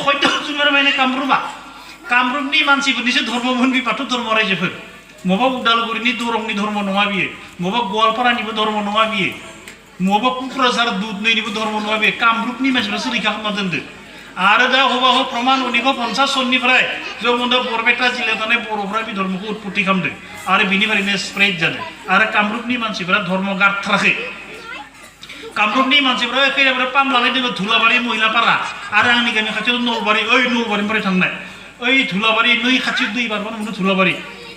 [SPEAKER 1] सत्य जुगनिफ्राय फैनाय कामरुपनि मानसिफोरनिसो धर्ममोन बे बाथौ धर्म रायजोफोर मबा उदालगुरिनि दरंनि धर्म नङा बियो मबा गवालपारानिबो धर्म नङा बियो मबा क'क्राझार दुधनैनिबो धर्म नङा बे कामरुपनि मानसिफ्रासो रैखा खालामना दोनदो आरो दा हबा प्रमाण 1950 सननिफ्राय जों बरपेटा जिल्लायाव थानाय बर'फ्रा बे धर्मखौ उत्पत्ति खालामदों आरो बिनिफ्रायनो स्प्रेड जादों आरो कामरुपनि मानसिफोरा धर्म गारथाराखै कामरुपनि मानसिफोरा एखेबारे पाम लानाय दङ धुलाबारि महिलापारा आरो आंनि गामि खाथियाव नलबारिनिफ्राय थांनाय धुलाबारि नै खाथियाव दै बारबानो मोनो धुलाबारि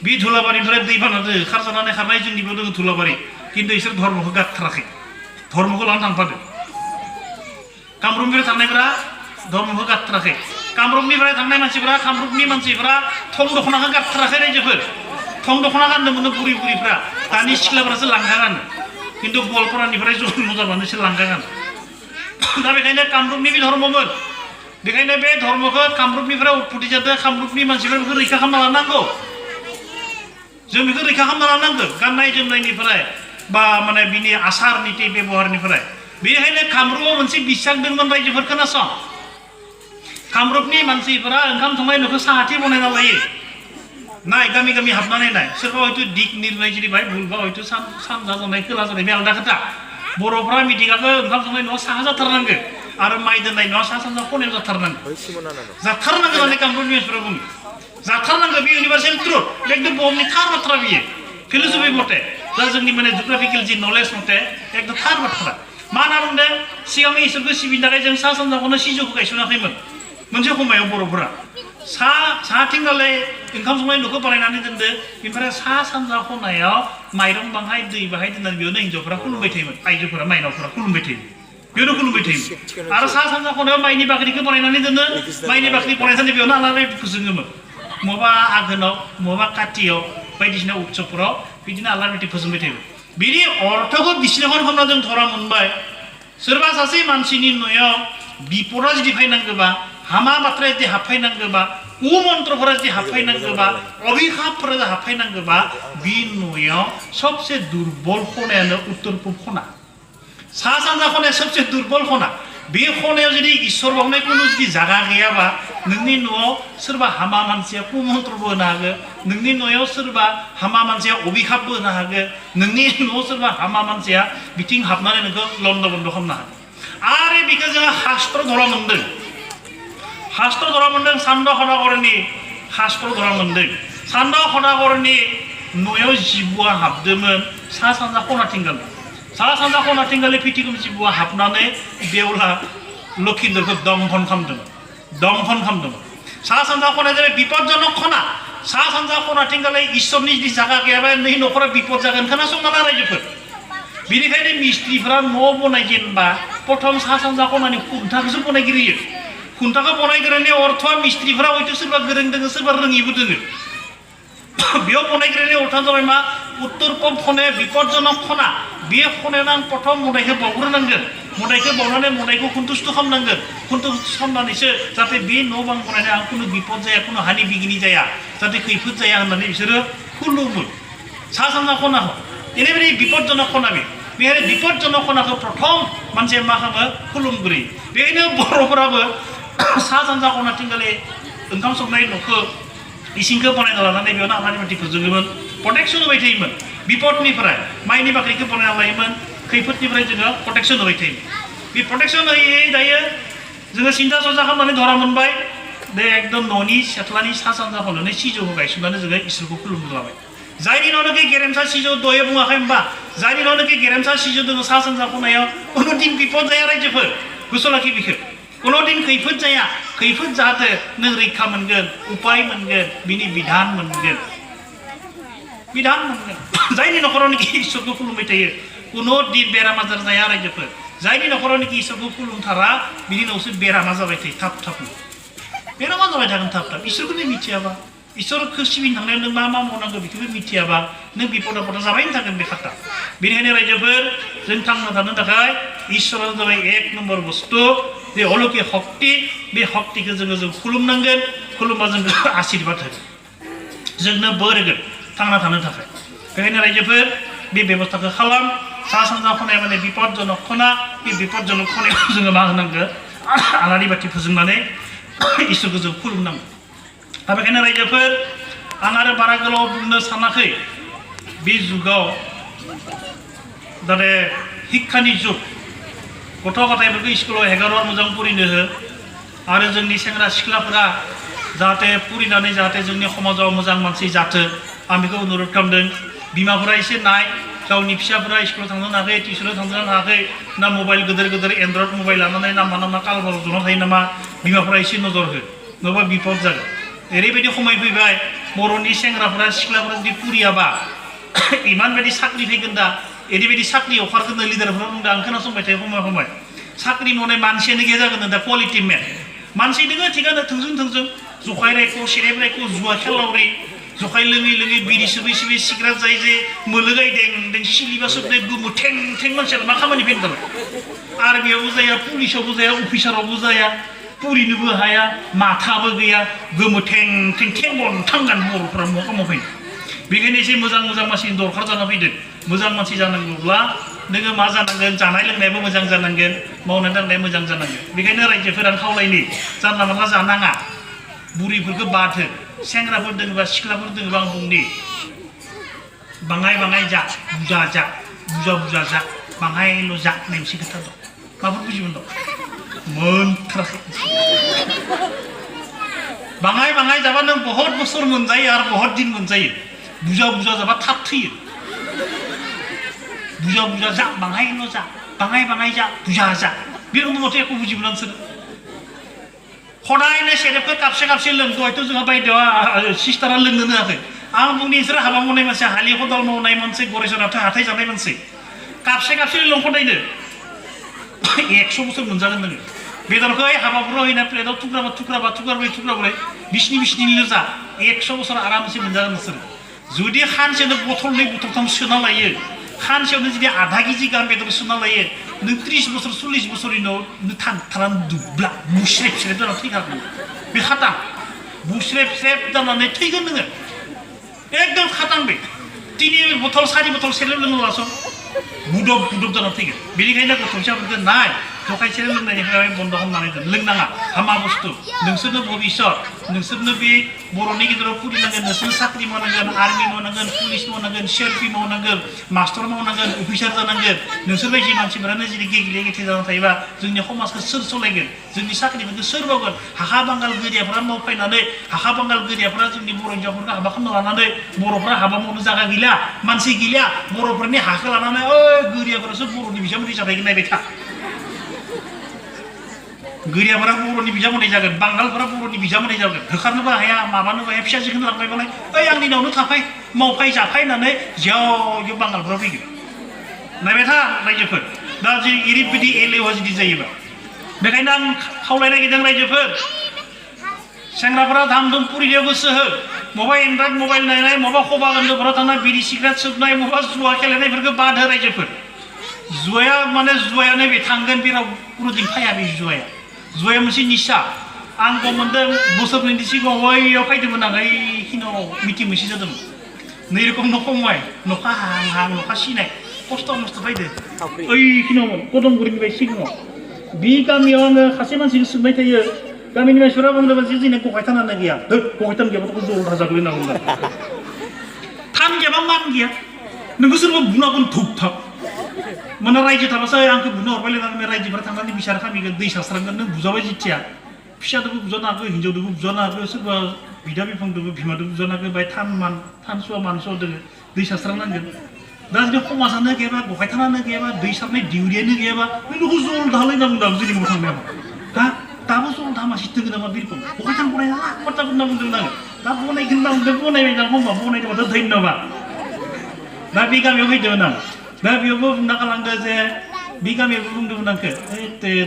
[SPEAKER 1] बे धुलाबारिनिफ्राय दै बारनानै खारजानानै खारनाय जोंनिबो दङ धुलाबारि खिन्थु इसोर धर्मखौ गारथाराखै धर्मखौ लानानै थांफादों कामरुपनिफ्राय थांनायफोरा धर्मखौ गारथाराखै कामरुपनिफ्राय थांनाय कामरुपनि मानसिफोरा थं दख'नाखौ गारथाराखै रायजोफोर थं दख'ना गाननो मोनो बुरिफ्रा दानि सिख्लाफोरासो लांगा गानो खिन्थु गवालपारानिफ्राय जन्म जाबानोसो लांगा गानो दा बेखायनो कामरुपनि बे धर्ममोन बेखायनो बे धर्मखौ कामरुपनिफ्राय उत्पत्ति जादों कामरुपनि मानसिफोरा बेखौ रैखा खालामना लानांगौ जों बेखौ रैखा खालामना लानांगौ गाननाय जोमनायनिफ्राय बा माने बिनि आसार नीति बेबहारनिफ्राय बेनिखायनो कामरुपआव मोनसे बिसां दंमोन रायजोफोर खोनासं कामरुपनि मानसिफोरा ओंखाम संनाय न'खौ साहाथि बनायना लायो नाय गामि गामि हाबनानै नाय सोरबा हयতো दिग निर्णय जुदि बाय भुलबा हयতো सानजा जानाय खोला जानाय बे आलादा खोथा बर'फ्रा मिथिंगाखौ ओंखाम संनाय न'आव साहा जाथारनांगौ आरो माइ दोननाय न'आव सा सानजा खनायाव जाथारनांगौ होननानै कामरुपनि मानसिफोरा बुङो जाथारनांगौ बे इउनिभार्सेल ट्रुथ एकदम बुहुमनि थार बाथ्रा बियो फिलसफि मथे दा जोंनि माने जिअग्राफिकेल जि नलेज मथे एकदम थार बाथ्रा मा होनना बुंदों सिगांनि इसोरखौ सिबिनो थाखाय जों सा सानजाखौनो सिजौखौ गायसनाखैमोन मोनसे समायाव बर'फोरा साहाथिंगालाय ओंखाम संनाय न'खौ बानायनानै दोनदो बेनिफ्राय सा सानजा खनायाव माइरं बाहाय दै बाहाय दोननानै बेयावनो हिन्जावफोरा खुलुमबाय थायोमोन आइजोफोरा माइनावफोरा खुलुमबाय थायोमोन बेयावनो खुलुमबाय थायोमोन आरो सा सानजा खनायाव माइनि बाख्रिखौ बानायनानै दोनो माइनि बाख्रि बानायनानै बेयावनो आलारि फोजोङोमोन मबा आघोनाव मबा कातियाव बायदिसिना उत्सबफोराव बिदिनो आलारि बाथि फोजोंबाय थायोमोन बिनि अर्थखौ बिश्लेषण खालामना जों धरा मोनबाय सोरबा सासे मानसिनि न'आव बिपदा जुदि फैनांगौबा हामा बाथ्राया जुदि हाबफैनांगौबा कुमन्त्रफोरा जुदि हाबफैनांगौबा अभिशापफोरा जुदि हाबफैनांगौबा बि न'आव सबसे दुर्बल खनायानो उत्तर पूब खना सा सानजा खनाया सबसे दुर्बल खना बे खनायाव जुदि इसोर बावनाय कुनु जुदि जागा गैयाबा नोंनि न'आव सोरबा हामा मानसिया कुमन्त्रबो होनो हागौ नोंनि न'आव सोरबा हामा मानसिया अभिशापबो होनो हागौ नोंनि न'आव सोरबा हामा मानसिया बिथिं हाबनानै नोंखौ लन्द बन्द खालामनो हागौ आरो बेखौ जोङो शास्त्र धरा मोनदों सान्द खदागरनि शास्त्र धरा मोनदों सान्द खदागरनि न'आव जिबौआ हाबदोंमोन सा सानजा खनाथिंगाल सा सानजा खनाथिंगालि फिथिगुम जिबौआ हाबनानै बेवला लखिन्दरखौ दंखन खालामदोंमोन सा सानजा खनाया जाबाय बिपदजनक खना सा सानजा खनाथिंगालि इसोरनि जुदि जागा गैयाबा नोंनि न'खरा बिपद जागोन खोनासंना ला रायजोफोर बेनिखायनो मिस्ट्रिफ्रा न' बनायजेनबा प्रथम सा सानजा खनानि खुन्थाखौसो बनायग्रोयो खुन्थाखौ बनायग्रोनायनि अर्थआ मिस्ट्रिफ्रा हयथ' सोरबा गोरों दोङो सोरबा रोङिबो दोङो बेयाव बनायग्रोनायनि अर्थआ जाबाय मा उत्तर पूब खनाया बिपदजनक खना बे खनायाव आं प्रथम मदाइखौ बावग्रोनांगोन मदाइखौ बावनानै मदाइखौ सन्तुष्ट खालामनांगोन सन्तुष्ट खालामनानैसो जाहाथे बे न' बां बनायनाय आं खुनु बिपद जाया खुनु हानि बिगिनि जाया जाहाथे खैफोद जाया होननानै बिसोरो खुलुमो सा सानजा खनाखौ ओरैबायदि बिपदजनक खना बेहाय बिपदजनक खनाखौ प्रथम मानसिया मा खालामो खुलुमग्रोयो बेखायनो बर'फोराबो सा सानजा खनाथिंगालि ओंखाम संनाय न'खौ इसिंखौ बानायना लानानै बेयावनो आलारि बाथि फोजोङोमोन प्रटेक्सन होबाय थायोमोन बिपदनिफ्राय माइनि बाख्रिखौ बानायना लायोमोन खैफोदनिफ्राय जोङो प्रटेक्सन होबाय थायोमोन बे प्रटेक्सन होयै दायो जोङो सिन्था सरजा खालामनानै धरा मोनबाय बे एकदम न'नि सेथ्लानि सा सानजा खनायावनो सिजौखौ गायसननानै जोङो इसोरखौ खुलुमनो लाबाय जायनि न'नोखि गेरेमसा सिजौ दहाय बुङाखै होमबा जायनि न'नोखि गेरेमसा सिजौ दङ सा सानजा खनायाव कुनु दिन बिपद जाया रायजोफोर गोसोआव लाखि बेखौ कुनु दिन खैफोद जाया खैफोद जाहाथे नों रैखा मोनगोन उपाय मोनगोन बिनि बिधान मोनगोन जायनि न'खरावनोखि इसोरखौ खुलुमबाय थायो कुनु दिन बेराम आजार जाया रायजोफोर जायनि न'खरावनोखि इसोरखौ खुलुमथारा बिनि उनावसो बेरामा जाबाय थायो थाब बेरामा जाबाय थागोन थाब इसोरखौनो मिथियाबा इसोरखौ सिबिनो थांनायाव नों मा मावनांगौ बेखौबो मिथियाबा नों बिपद आपदा जाबायनो थागोन बे खाथा बेनिखायनो रायजोफोर जों थांना थानो थाखाय इसोरानो जाबाय एक नम्बर बुस्थु जे अलौकिक शक्ति बे शक्तिखौ जों खुलुमनांगोन खुलुमबा जों आशीर्बाद होगोन जोंनो बोर होगोन थांना थानो थाखाय बेखायनो रायजोफोर बे बेबस्थाखौ खालाम सा सानजा खनाया माने बिपदजनक खना बे बिपदजनक खनायाव जोङो मा होनांगौ आलारि बाथि फोजोंनानै इसोरखौ जों खुलुमनांगौ दा बेखायनो रायजोफोर आं आरो बारा गोलाव बुंनो सानाखै बे जुगाव जाहाथे शिक्षानि जुग गथ' गथायफोरखौ स्कुलाव हेगारहर मोजां फरायनो हो आरो जोंनि सेंग्रा सिख्लाफोरा जाहाथे फरायनानै जाहाथे जोंनि समाजाव मोजां मानसि जाथो आं बेखौ अनुरोध खालामदों बिमाफोरा एसे नाय गावनि फिसाफोरा स्कुलाव थांनो हायाखै टिउसनाव थांनो हायाखै ना मबाइल गिदिर एन्ड्रइड मबाइल लानानै नामा कालबाराव जना थायो नामा बिमाफोरा एसे नजर हो नङाबा बिपद जागोन ओरैबायदि समाय फैबाय बर'नि सेंग्राफोरा सिख्लाफोरा जुदि फुरियाबा इमान बायदि साख्रि फैगोन दा ओरैबायदि साख्रि अखारगोन लिडारफोरा बुंदों आं खोनासंबाय थायो समाय साख्रि मावनाय मानसियानो गैया जागोन दा क्वालिटि मेन मानसि दोङो थिगानो थोंजों जखाय रायख' सेरेब रायख' जुवा खेलावरि जखाय लोङै बिरि सोबै सिग्रेट जाय जे मोलोगाय दें सिलिबा सोबनाय गोमो थें मानसिया मा खामानि फैदों दालाय आर्मियावबो जाया पुलिसावबो जाया अफिसारावबो जाया पुरिनोबो हाया माथाबो गैया गोमो थें बन थांगोन बर'फोरा मा खालामो फैदों बेखायनो एसे मोजां मानसिनि दरखार जाना फैदों मोजां मानसि जानांगौब्ला नोङो मा जानांगोन जानाय लोंनायाबो मोजां जानांगोन मावनाय दांनाया मोजां जानांगोन बेखायनो रायजोफोरा खावलायनि जानला मानला जानाङा बुरिफोरखौ बाद हो सेंग्राफोर दोङोबा सिख्लाफोर दोङोबा आं बुंनि बाङाय बाङाय जा बुरजा जा बाङायल' जा होननाय मोनसे खोथा दं माबाफोर बुजिमोन दं मोनथाराखै बाङाय जाबा नों बहुत बोसोर मोनजायो आरो बहुत दिन मोनजायो बुरजा जाबा थाब थैयो बुरजा जा बाङायल' जा बाङाय जा बुरजा जा बे रखम मथे एखौ बुजिमोन नोंसोर खदायनो सेरेपखौ कापसे लों दहायथ' जोंहा बायदेवा सिस्टारा लोंनो होआखै आं बुंनि नोंसोर हाबा मावनाय मानसि हालि खदाल मावनाय मानसि गरेसनाथ' हाथाय जानाय मानसि कापसे लों खदायनो 100 बोसोर मोनजागोन नोङो बेदरखौ हाबाफोराव हैना प्लेटआव थुख्राब्रै बिसनि जा 100 बोसोर आरामसे मोनजागोन नोंसोर जुदि खानसेनो बथलनै बथलथाम सोना लायो खानसेयावनो जुदि आधा केजि गाहाम बेदर सोना लायो नों 30 बोसोर 40 बोसोरनि उनाव नों थांथारनानै दुब्ला बुस्रेब जानानै थैखागोन बे खाटां बुस्रेब जानानै थैगोन नोङो एकदम खाटां बे 3 बथल 4 बथल सेरेब लोङोब्लास' बुदब जानानै थैगोन बेनिखायनो गथ'साफोरखौ नाय जखाय सेरेब लोंनायनिफ्राय बन्द' खालामनानै दोन लोंनाङा हामा बुस्थु नोंसोरनो भबिष्यत नोंसोरनो बे बर'नि गेजेराव फुरिनांगोन नोंसोर साख्रि मावनांगोन आर्मि मावनांगोन पुलिस मावनांगोन सिआरपि मावनांगोन मास्टर मावनांगोन अफिसार जानांगोन नोंसोर बायदि मानसिफोरानो जुदि गेले गेथे जानानै थायोबा जोंनि समाजखौ सोर सालायगोन जोंनि साख्रिफोरखौ सोर मावगोन हाखा बांगाल गोरियाफोरा मावफैनानै हाखा बांगाल गोरियाफोरा जोंनि बर' हिन्जावफोरखौ हाबा खालामना लानानै बर'फ्रा हाबा मावनो जायगा गैला मानसि गैला बर'फोरनि हाखौ लानानै गोरियाफोरासो बर'नि बिजामादै जानायखौ नायबाय था गोरियाफोरा बर'नि बिजामादै जागोन बांगालफोरा बर'नि बिजामादै जागोन होखारनोबो हाया माबानोबो हाया फिसाजोखौनो लांबायबालाय ओइ आंनि नावनो थाफाय मावफाय जाफाय होननानै जेव बांगालफोरा फैगोन नायबाय था रायजोफोर दा जे ओरैबायदि एलेवा जुदि जायोबा बेखायनो आं खावलायनो नागिरदों रायजोफोर सेंग्राफोरा धाम धुम पुरिनायाव गोसो हो मबा एन्ड्रइड मबाइल नायनाय मबा खबा उन्दैफोराव थांनाय बिरि सिगारेट सोबनाय मबा जुवा गेलेनायफोरखौ बाद हो रायजोफोर जुवायानो बे थांगोन बे रावबो फाया बे जुवाया मोनसे निसा आं गम मोनदों बोसोरनैनि सिगाङाव ओइयाव फैदोंमोन आं ओइखिनाव मिटिं मोनसे जादोंमोन नै रोखोम न' खमाय न'खा हां न'खा सिनाय खस्थ' मस्थ' फैदो ओइखिनावमोन कदमगुरिनिफ्राय सिगाङाव बे गामियाव आङो सासे मानसिखौ सोंबाय थायो गामिनि मानसिफोरा बुंदोंमोन जे जोंना गहायथानानो गैया गहायथान गैयाबाथ' जल जागोन होनना बुंदों थान गैयाबा मान गैया नोंखौ सोरबा बुंनांगोन धुप थाब माने रायजो थाबासो आंखौ बुनो हरबाय लोगोसे रायजोफोरा थांनानै बिसार खामिगोन दै सारस्रांगोन नों बुजाबाय जिथिया फिसादोबो बुजानो हागौ हिन्जावदोबो बुजानो हागौ सोरबा बिदा बिफंदोबो बिमादोबो बुजानो हागौ बाय थानसुवा मानसुवा दोङो दै सारस्रांनांगोन दा जुदि समाजानो गैयाबा गहायथानानो गैयाबा दै सारनाय दिउरियानो गैयाबा नोंखौ जल दालायना बुंदों जोंनि न'आव थांनायाव हा दाबो जल दामासि दोङो नामा बिरखम गहायथान बनायना खर्चा होनना बुंदोंमोन आङो दा बनायगोन होनना बुंदों बनायबाय ना होमबा बनायदोंबाथ' धन्यबाद दा बे गामियाव फैदोंमोन आं दा बेयावबो बुंना गालांदो जे बे गामियावबो बुंदोंमोन आंखो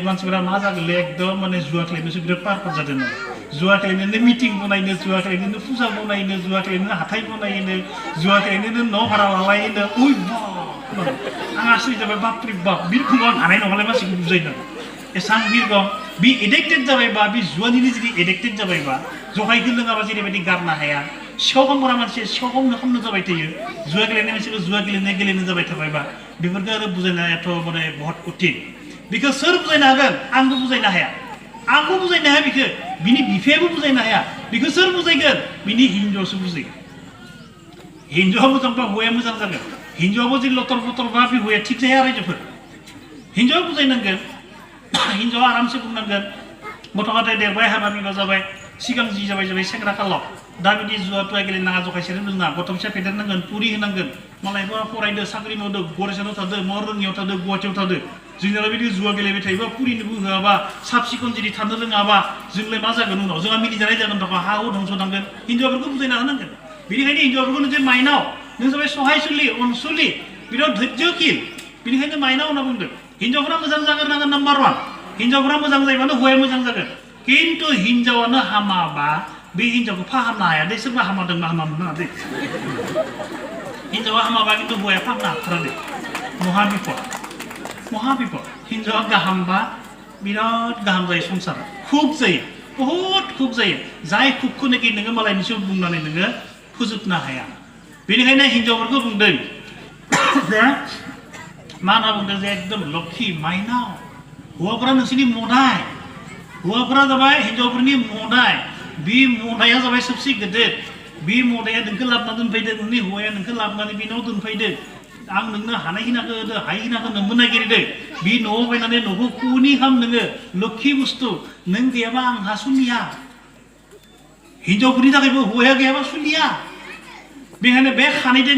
[SPEAKER 1] मानसिफोरा मा जागोनलै एकदम माने जुवा खेलायनोसो बिराद पार्कट जादों जुवा खेलायनोनो मिटिं बनायनो जुवा खेलायनोनो फुजा बनायनो जुवा खेलायनोनो हाथाय बनायनो जुवा खेलायनोनो न' भारा लालायनो उइ बाप आं आसरित जाबाय बापरे बाप बिरखम आं हानाय नङालाय मानसिखौ बुजायनो एसां बिरखम बे एडिक्टेड जाबायबा बे जुवानिनो जुदि एडिक्टेड जाबायबा जहायखौ लोङाबा जेरैबायदि गारनो हाया सिखाव खामग्रा मानसिया सिखाव खामनो जाबाय थायो जुवा गेलेनाय मानसिखौ जुवा गेलेनो जाबाय थाबायबा बेफोरखौ आरो बुजायनायाथ' माने बहुत कठिन बेखौ सोर बुजायनो हागोन आंबो बुजायनो हाया बेखौ बिनि बिफायाबो बुजायनो हाया बेखौ सोर बुजायगोन बिनि हिन्जावसो बुजायगोन हिन्जावा मोजांबा हौवाया मोजां जागोन हिन्जावाबो जुदि लटर बटर बा बे हौवाया थिग जाया रायजोफोर हिन्जावा बुजायनांगोन हिन्जावा आरामसे बुंनांगोन गथ' गथाय देरबाय हाबा बिबा जाबाय सिगां जि जाबाय सेंग्रा खालाव दा बिदि जुवा तुवा गेलेनाङा जखाय सेरेब लोंनाङा गथ' फिसा फेदेरनांगोन पुरि होनांगोन मालायफोरा फरायदो साख्रि मावदो गरेसानाव थादो मा रोङियाव थादो गुवाहाटियाव थादो जोंनियाव बिदि जुवा गेलेबाय थायोबा पुरिनोबो होआबा साब सिखोन जुदि थानो रोङाबा जोंलाय मा जागोन उनाव जोंहा मिनिजानाय जागोन दं हा हु धंस' नांगोन हिन्जावफोरखौ बुजायना होनांगोन बेनिखायनो हिन्जावफोरखौ जे माइनाव नों जाबाय सहायसुलि अनसुलि बिराद धैर्यकिल बेनिखायनो माइनाव होनना बुंदों हिन्जावफोरा मोजां जाग्रोनांगोन नाम्बार 1 हिन्जावफोरा मोजां जायोबानो हौवाया मोजां जागोन खिन्थु हिन्जावानो हामाबा बे हिन्जावखौ फाहामनो हाया दे सोरबा हामादों ना हामा मोना दे हिन्जावा हामाबा खिन्थु हौवाया फाहामनो हाथारा दे महाबिपद हिन्जावा गाहामबा बिराद गाहाम जायो संसारा खुब जायो बहुत खुब जायो जाय खुबखौनोखि नोङो मालायनि सायाव बुंनानै नोङो फोजोबनो हाया बेनिखायनो हिन्जावफोरखौ बुंदों मा होनना बुंदों जे एकदम लक्षी माइनाव हौवाफोरा नोंसोरनि मदाय हौवाफोरा जाबाय हिन्जावफोरनि मदाय बे मदाया जाबाय सबसे गिदिर बे मदाया नोंखौ लाबोना दोनफैदो नोंनि हौवाया नोंखौ लाबोनानै बेनाव दोनफैदो आं नोंनो हानायखिनाखौ होदो हायिखिनाखौ नोंबो नागिरदो बे न'आव फैनानै न'खौ कुनि खाम नोङो लक्षी बुस्थु नों गैयाबा आंहा सोलिया हिन्जावफोरनि थाखायबो हौवाया गैयाबा सोलिया बेखायनो बे खानैजों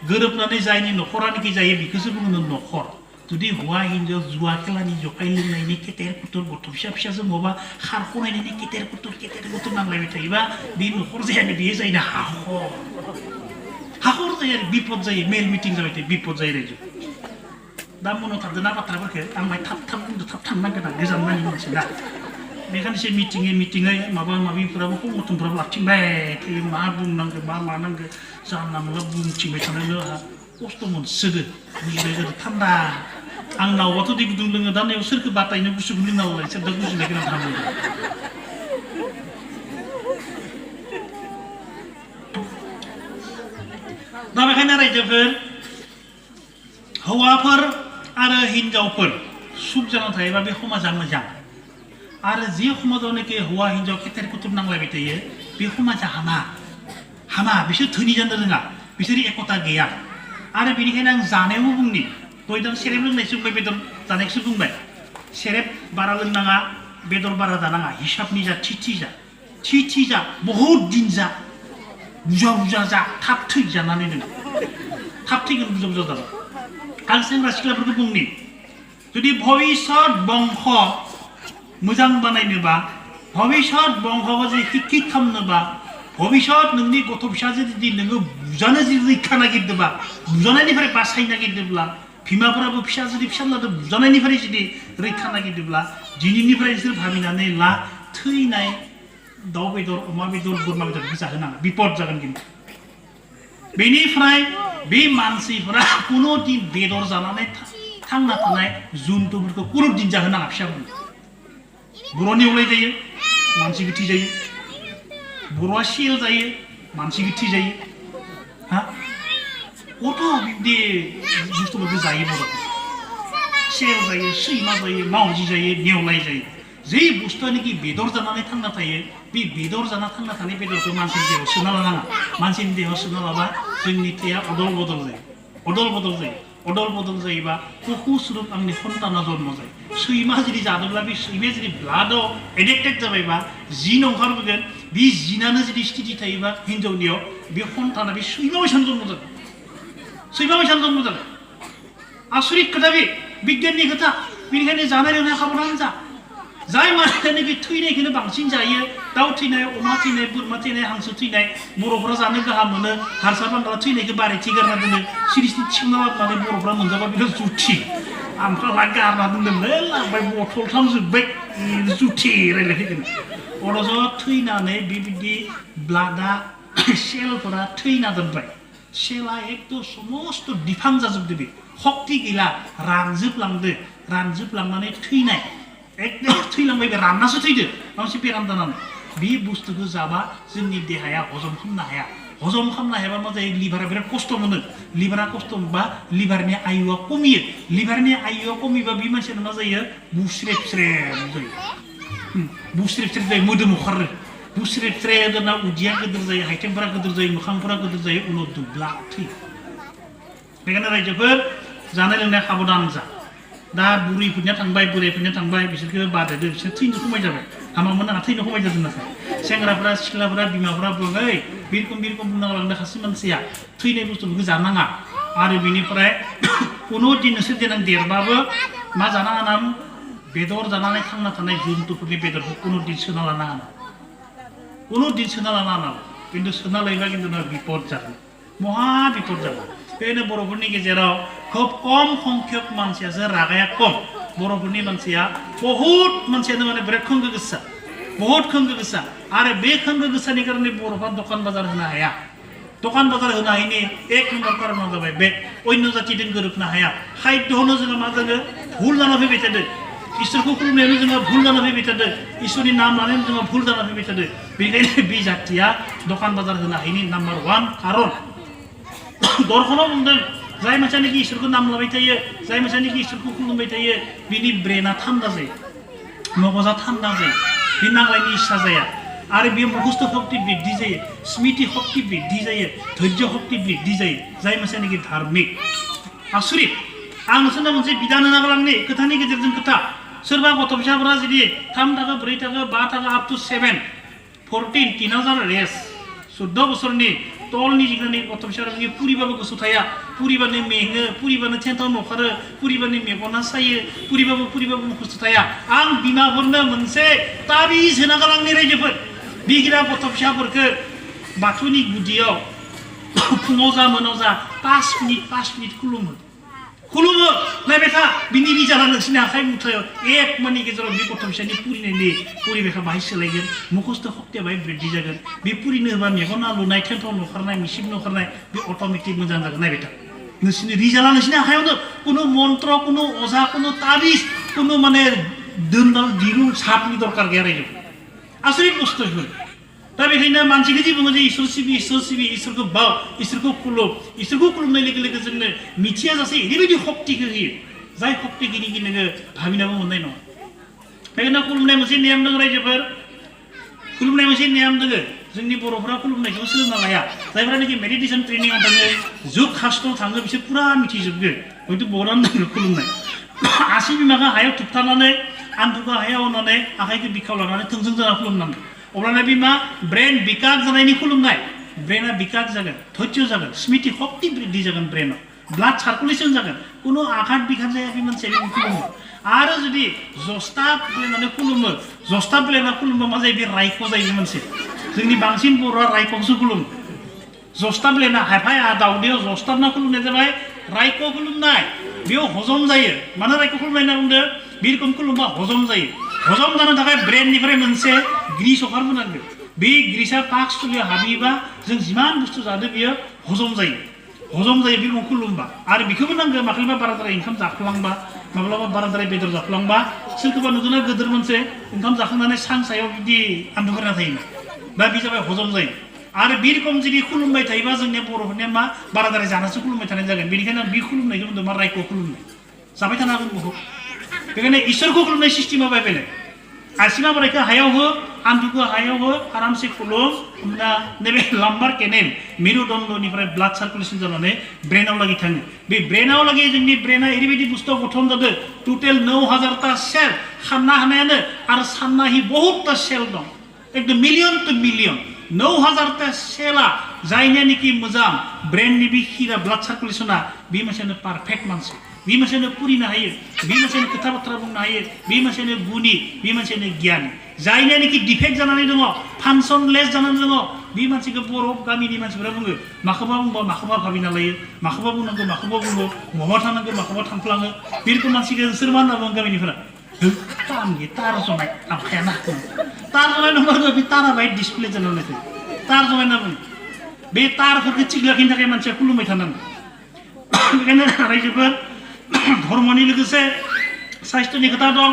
[SPEAKER 1] गोरोबनानै जायनि न'खरानोखि जायो बेखौसो बुङो न'खर जुदि हौवा हिन्जाव जुवा खेलानि जखाय लोंनायनि केटेर कुटुर गथ' फिसाजों बबा खारख'नायनि केटेर कुटुर नांलायबाय थायोबा बे न'खर जायानो बेयो जायो हाखर जायो आरो बिपद जायो मेल मिटिं जाबाय थायो बिपद जायो रायजो दा मनाव थादोंना बाथ्राफोरखौ आं बाय थाब बुंदो थाब थांनांगोन आं गोजान मानि मानसि ना बेखायनोसो मिटिङै माबा माबिफोराबो संगठनफोराबो लाबथिंबाय थायो मा बुंनांगौ मा मानांगौ जानला मोनला बुंथिंबाय थानायल' आंहा खस्थ' मोनसोदो बुजिनाय जादों थान्दा आं नावबाथ' दै गुदुं लोङो दा नैयाव सोरखौ बातायनो गुसु गुदुं नालाय सोर दा बुजिनाय गोनां थानांगौ दा बेखायनो रायजोफोर हौवाफोर आरो हिन्जावफोर सुख जाना थायोबा बे समाजा मोजां आरो जे समाजावनोखि हौवा हिन्जाव केटेर कुटुर नांलायबाय थायो बे समाजा हामा बिसोर धोनि जानो रोङा बिसोर एकता गैया आरो बेनिखायनो आं जानायावबो बुंनि दयदां सेरेब लोंनायसो बुंबाय बेदर जानायखौसो बुंबाय सेरेब बारा लोंनाङा बेदर बारा जानाङा हिसाबनि जा थि जा बहुद दिन जा बुजा जा थाब थैजानानै नों थाब थैगोन बुजा जाबा आं सेंग्रा सिख्लाफोरखौ बुंनि जुदि भबिष्यत बंश मोजां बानायनोबा भबिष्यत बंशखौ जुदि शिक्षित खालामनोबा भबिष्यत नोंनि गथ' फिसाजो जुदि नोङो बुजानो जुदि रैखा नागिरदोंबा बुजानायनिफ्राय बासायनो नागिरदोंब्ला बिमाफोराबो फिसाज्लादों बुजानायनिफ्राय जुदि रैखा नागिरदोंब्ला दिनैनिफ्राय नोंसोर भाबिनानै ला थैनाय दाउ बेदर अमा बेदर बोरमा बेदरखौ जाहोनाङा बिपद जागोन खिन्थु बेनिफ्राय बे मानसिफोरा कुनु दिन बेदर जानानै थांना थानाय जुन्थुफोरखौ कुनु दिन जाहोनाङा फिसाफोरनो बर'आ नेवलाय जायो मानसि गोथै जायो बर'आ सेल जायो मानसि गोथै जायो हा कत' बिदि बुस्थुफोरखौ जायो बर'आ सेल जायो सैमा जायो मावजि जायो नेवलाय जायो जे बुस्थुआनोखि बेदर जानानै थांना थायो बे बेदर जाना थांना थानाय बेदरखौ मानसिनि देहायाव सोना लानाङा मानसिनि देहायाव सोना लाबा जोंनि थैया अदल बदल जायोबा पशु स्वरूप आंनि सन्ताना जन्म जायो सैमा जुदि जादोंब्ला बे सैमाया जुदि ब्लाडआव एडिक्टेड जाबायबा जिन ओंखारबोगोन बे जिनानो जुदि स्थिति थायोबा हिन्जावनियाव बे सन्ताना बे सैमा बायसान जन्म जागोन आसरित खोथा बे बिगियाननि खोथा बेनिखायनो जानाय लोंनाय खालामनानै जा जाय मानसियानोखि थैनायखौनो बांसिन जायो दाउ थैनाय अमा थैनाय बोरमा थैनाय हांसो थैनाय बर'फ्रा जानो गाहाम मोनो हारसा बांगाला थैनायखौ बारायथि गारना दोनो सिरिसनि थिखांना लाबोनानै बर'फ्रा मोनजाबा बेखौ जुथि आमफ्राय गारना दोनदोंलै लांबाय बथलथाम जोब्बाय जुथि रायलायफैगोन अरज' थैनानै बेबायदि ब्लाडआ सेलफोरा थैना दोनबाय सेला एकदम समस्त बिफां जाजोबदो बे शक्ति गैला रानजोबलांनानै थैनाय एकदम थैलांबाय बे राननासो थैदो मानसि बेराम जानानै बे बुस्थुखौ जाबा जोंनि देहाया हजम खालामनो हायाबा मा जायो लिभारा बिराद खस्थ' मोनो लिभारा खस्थ' मोनबा लिभारनि आयुआ खमियो लिभारनि आयुआ खमिबा बे मानसिया मा जायो बुस्रेब जायो मोदोम ओंखारो बुस्रेब जाना उदैया गिदिर जायो आथिंफोरा गिदिर जायो मोखांफोरा गिदिर जायो उनाव दुब्ला थैयो बेखायनो रायजोफोर जानाय लोंनाय साबधान जा दा बुरैफोरनिया थांबाय बोरायफोरनिया थांबाय बिसोरखौ बादेदो बिसोर थैनो खमाय जाबाय हामामोन आंहा थैनो खमाय जादों नाथाय सेंग्राफ्रा सिख्लाफ्रा बिमाफ्रा बुङै बिरखम बुंना लांदों सासे मानसिया थैनाय बुस्थुफोरखौ जानाङा आरो बिनिफ्राय कुनु दिन नोंसोर देनां देरबाबो मा जानाङा नाम बेदर जानानै थांना थानाय जुन्थुफोरनि बेदरखौ कुनु दिन सोना लानाङा खिन्थु सोना लायोबा खिन्थु बिपद जागोन महा बिपद जागोन बेनो बर'फोरनि गेजेराव खोब कम संख्यक मानसियासो रागाया कम बर'फोरनि मानसिया बहुत मानसियानो माने बिराद खोंगो गोसा आरो बे खोंगो गोसानि कारणे बर'फ्रा दखान बाजार होनो हाया दखान बाजार होनो हायिनि एक नम्बर कारना जाबाय बे अन्य जातिजों गोरोबनो हाया खाद्यआवनो जोङो मा जानो भुल जाना फैबाय थादों इसोरखौ खुलुमनायावनो जोङो भुल जाना फैबाय थादों इसोरनि नाम लानायावनो जोङो भुल जाना फैबाय थादों बेनिखायनो बे जातिया दखान बाजार होनो हायिनि नाम्बार 1 कारन दर्शनाव बुंदों जाय मानसियानोखि इसोरखौ नाम लाबाय थायो जाय मानसियानोखि इसोरखौ खुलुमबाय थायो बिनि ब्रेना थान्दा जायो मगजा थान्दा जायो बे नांलायनि इस्सा जाया आरो बे मुखस्थ शक्ति बृद्धि जायो स्मृति शक्ति बृद्धि जायो धैर्य शक्ति बृद्धि जायो जाय मानसियानोखि धार्मिक आसुरित आं नोंसोरनो मोनसे बिधान होना गालांनि खोथानि गेजेरजों खोथा सोरबा गथ' फिसाफोरा जुदि 3 थाखा 4 थाखा 5 थाखा आप टु 7 14 3000 रेस 14 बोसोरनि तलनि जिखिनि गथ' फिसाफोरा पुरिबाबो गोसो थाया पुरिबानो मेङो पुरिबानो थेन्थाव नखारो पुरिबानो मेगना सायो पुरिबाबो मुखस्थ थाया आं बिमाफोरनो मोनसे ताबिज होना गालांनि रायजोफोर बिगिरा गथ' फिसाफोरखौ बाथौनि गुदियाव फुङाव जा मोनाव जा 5 मिनिट खुलुमो नायबाय था बिनि रिजाल्टआ नोंसिनि आखाइ मुथायाव एक माननि गेजेराव बे गथ' फिसानि पुरिनायनि परिबेखा बाहाय सोलायगोन मुखस्थ शक्तिया बाहाय बृद्धि जागोन बे पुरिनो होबा मेगन आलुनाय थेन्थाव नखारनाय मिसिब नखारनाय बे अट'मेटिक मोजां जागोन नायबाय था नोंसिनि रिजाल्टआ नोंसिनि आखायावनो कुनु मन्त्र कुनु अजा कुनु ताबिज कुनु माने दोनदाल दिरुं सापनि दरकार गैया रायजो आसरित बुस्थु बेफोर दा बेखायनो मानसिखौ जे बुङो जे इसोर सिबि इसोरखौ बाव इसोरखौ खुलुमनाय लोगो लोगो जोंनो मिथिया जासे ओरैबायदि शक्तिखौ होयो जाय शक्ति गिनि नोङो भाबिनाबो मोननाय नङा बेखायनो खुलुमनाय मोनसे नेम दङ रायजोफोर खुलुमनाय मोनसे नेम दङ जोंनि बर'फोरा खुलुमनायखौ सोलोंना लाया जायफोरानोखि मेडिटेसन ट्रेनिंआव थाङो जुग खास्टआव थाङो बिसोर पुरा मिथिजोबगोन हयथ' बर'आनो दङ खुलुमनाय आसि बिमाखौ हायाव थुबथानानै आन्थुखौ हायाव होनानै आखाइखौ बिखाव लानानै थोंजों जाना खुलुमनांगौ अब्लाना बिमा ब्रेन बिकास जानायनि खुलुमनाय ब्रेना बिकास जागोन धैर्य जागोन स्मृति शक्ति बृद्धि जागोन ब्रेनाव ब्लाड सार्कुलेशन जागोन कुनु आघात बिघात जाया बे मानसिया खुलुमो आरो जुदि जस्ता ब्लेनानै खुलुमो मा जायो बे रायख' जायो बे मोनसे जोंनि बांसिन बर'आ रायख'सो खुलुमो जस्ता ब्लेना हायफाया दाउदैयाव जस्ताबना खुलुमनाय जाबाय रायख' खुलुमनाय बेयाव हजम जायो मानो रायख' खुलुमनाय होनना बुंदों बे रोखोम खुलुमबा हजम जायो हजम जानो थाखाय ब्रेननिफ्राय मोनसे ग्रिस ओंखारबोनांगौ बे ग्रिसआ पाकस्थलियाव हाबहैबा जों जिमान बुस्थु जादों बेयो हजम जायो बे रखम खुलुमबा आरो बेखौबो नांगौ माब्लाबा बाराद्राय ओंखाम जाफ्लांबा माब्लाबा बाराद्राय बेदर जाफ्लांबा सोरखौबा नुदोंना गोदोर मोनसे ओंखाम जाखांनानै सां सायाव बिदि आन्दुगोरना थायोमोन दा बे जाबाय हजम जायो आरो बे रोखोम जुदि खुलुमबाय थायोबा जोंनि बर'फोरनिया मा बाराद्राय जानासो खुलुमबाय थानाय जागोन बेनिखायनो बे खुलुमनायखौ बुंदों मा रायख' खुलुमनाय जाबाय थानो हागोन बहुद बेखायनो इसोरखौ खुलुमनाय सिस्टेमा बाय बेलेग आसिमा बोरायखौ हायाव हो आन्थुखौ हायाव हो आरामसे खुलुम होमब्ला नैबे लाम्बार केनेल मेरुदण्डनिफ्राय ब्लाड सार्कुलेशन जानानै ब्रेनाव लागै थाङो बे ब्रेनाव लागै जोंनि ब्रेना ओरैबायदि बुस्थुआव गठन जादों टटेल 9000टा सेल साननो हानायानो आरो साननो हायि बहुतटा सेल दं एकदम मिलियन टु मिलियन 9000टा सेला जायनियानिखि मोजां ब्रेननि बे खिरा ब्लाड सार्कुलेशना बे मानसियानो पारफेक्ट मानसि बे मानसियानो पुरिनो हायो बे मानसियानो खोथा बाथ्रा बुंनो हायो बे मानसियानो गुनि बे मानसियानो गियानि जायनियानिखि डिफेक्ट जानानै दङ फांसनलेस जानानै दङ बे मानसिखौ बर' गामिनि मानसिफोरा बुङो माखौबा बुंबा माखौबा भाबिना लायो माखौबा बुंनांगौ माखौबा बुङो बहा थांनांगौ माखौबा थांफ्लाङो बे रोखोम मानसिखौ सोर मा होनना बुङो गामिनिफोरा तारनि तार जनाय आखायाना तार जनाय नंबा बे तारा बाय डिसप्ले जानानै थायो तार जनाय होनना बुङो बे तारफोरखौ थिग लाखिनो थाखाय मानसिया खुलुमबाय थानांगौ बेखायनो रायजोफोर धर्मनि लोगोसे साइस्थ'नि खोथा दं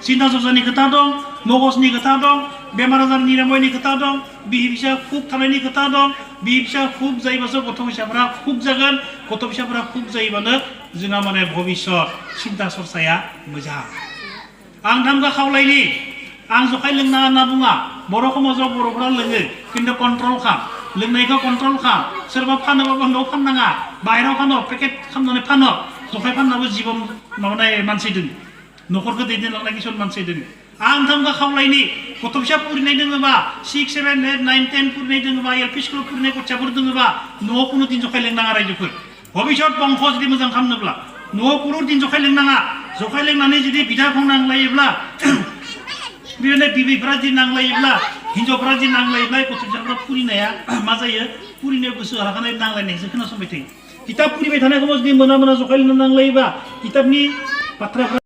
[SPEAKER 1] सिन्था चर्चानि खोथा दं मगजनि खोथा दं बेमार आजार निरामयनि खोथा दं बिहि फिसा खुब थानायनि खोथा दं बिहि फिसा खुब जायोबासो गथ' फिसाफोरा खुब जागोन गथ' फिसाफोरा खुब जायोबानो जोंहा माने भबिष्यत सिन्था चर्चाया मोजां आं दामगा खावलायनि आं जखाय लोंना होनना बुङा बर' समाजाव बर'फोरा लोङो खिन्थु कन्ट्रल खाम लोंनायखौ कन्ट्रल खाम सोरबा फानोबाबो न'आव फाननाङा बाहेराव फानो पेकेट खालामनानै फानो जखाय फाननाबो जीबन माबानाय मानसि दङ न'खरखौ दैदेनलांनाय किसुमान मानसि दङ आं थामगा खावलायनि गथ' फिसा फरायनाय दङबा 6, 7, 8, 9, 10 फरायनाय दङबा एलपि स्कुल फरायनाय गथ'फोर दङबा न'आव खुनु दिन जखाय लोंनाङा रायजोफोर भबिष्यत बंश जुदि मोजां खालामनोब्ला न'आव खुनु दिन जखाय लोंनाङा जखाय लोंनानै जुदि बिदा फं नांलायोब्ला बेबायदिनो बिबैफ्रा जुदि नांलायोब्ला हिन्जावफ्रा जुदि नांलायोब्ला गथ' फिसाफ्रा फुरिनाया मा जायो फुरिनायाव गोसो हाखानाय नांलायनायसो खोनासंबाय थायो किताब फुरिबाय थानाय समाव जुदि मोना जखाय लोंना नांलायोबा किताबनि बाथ्राफ्रा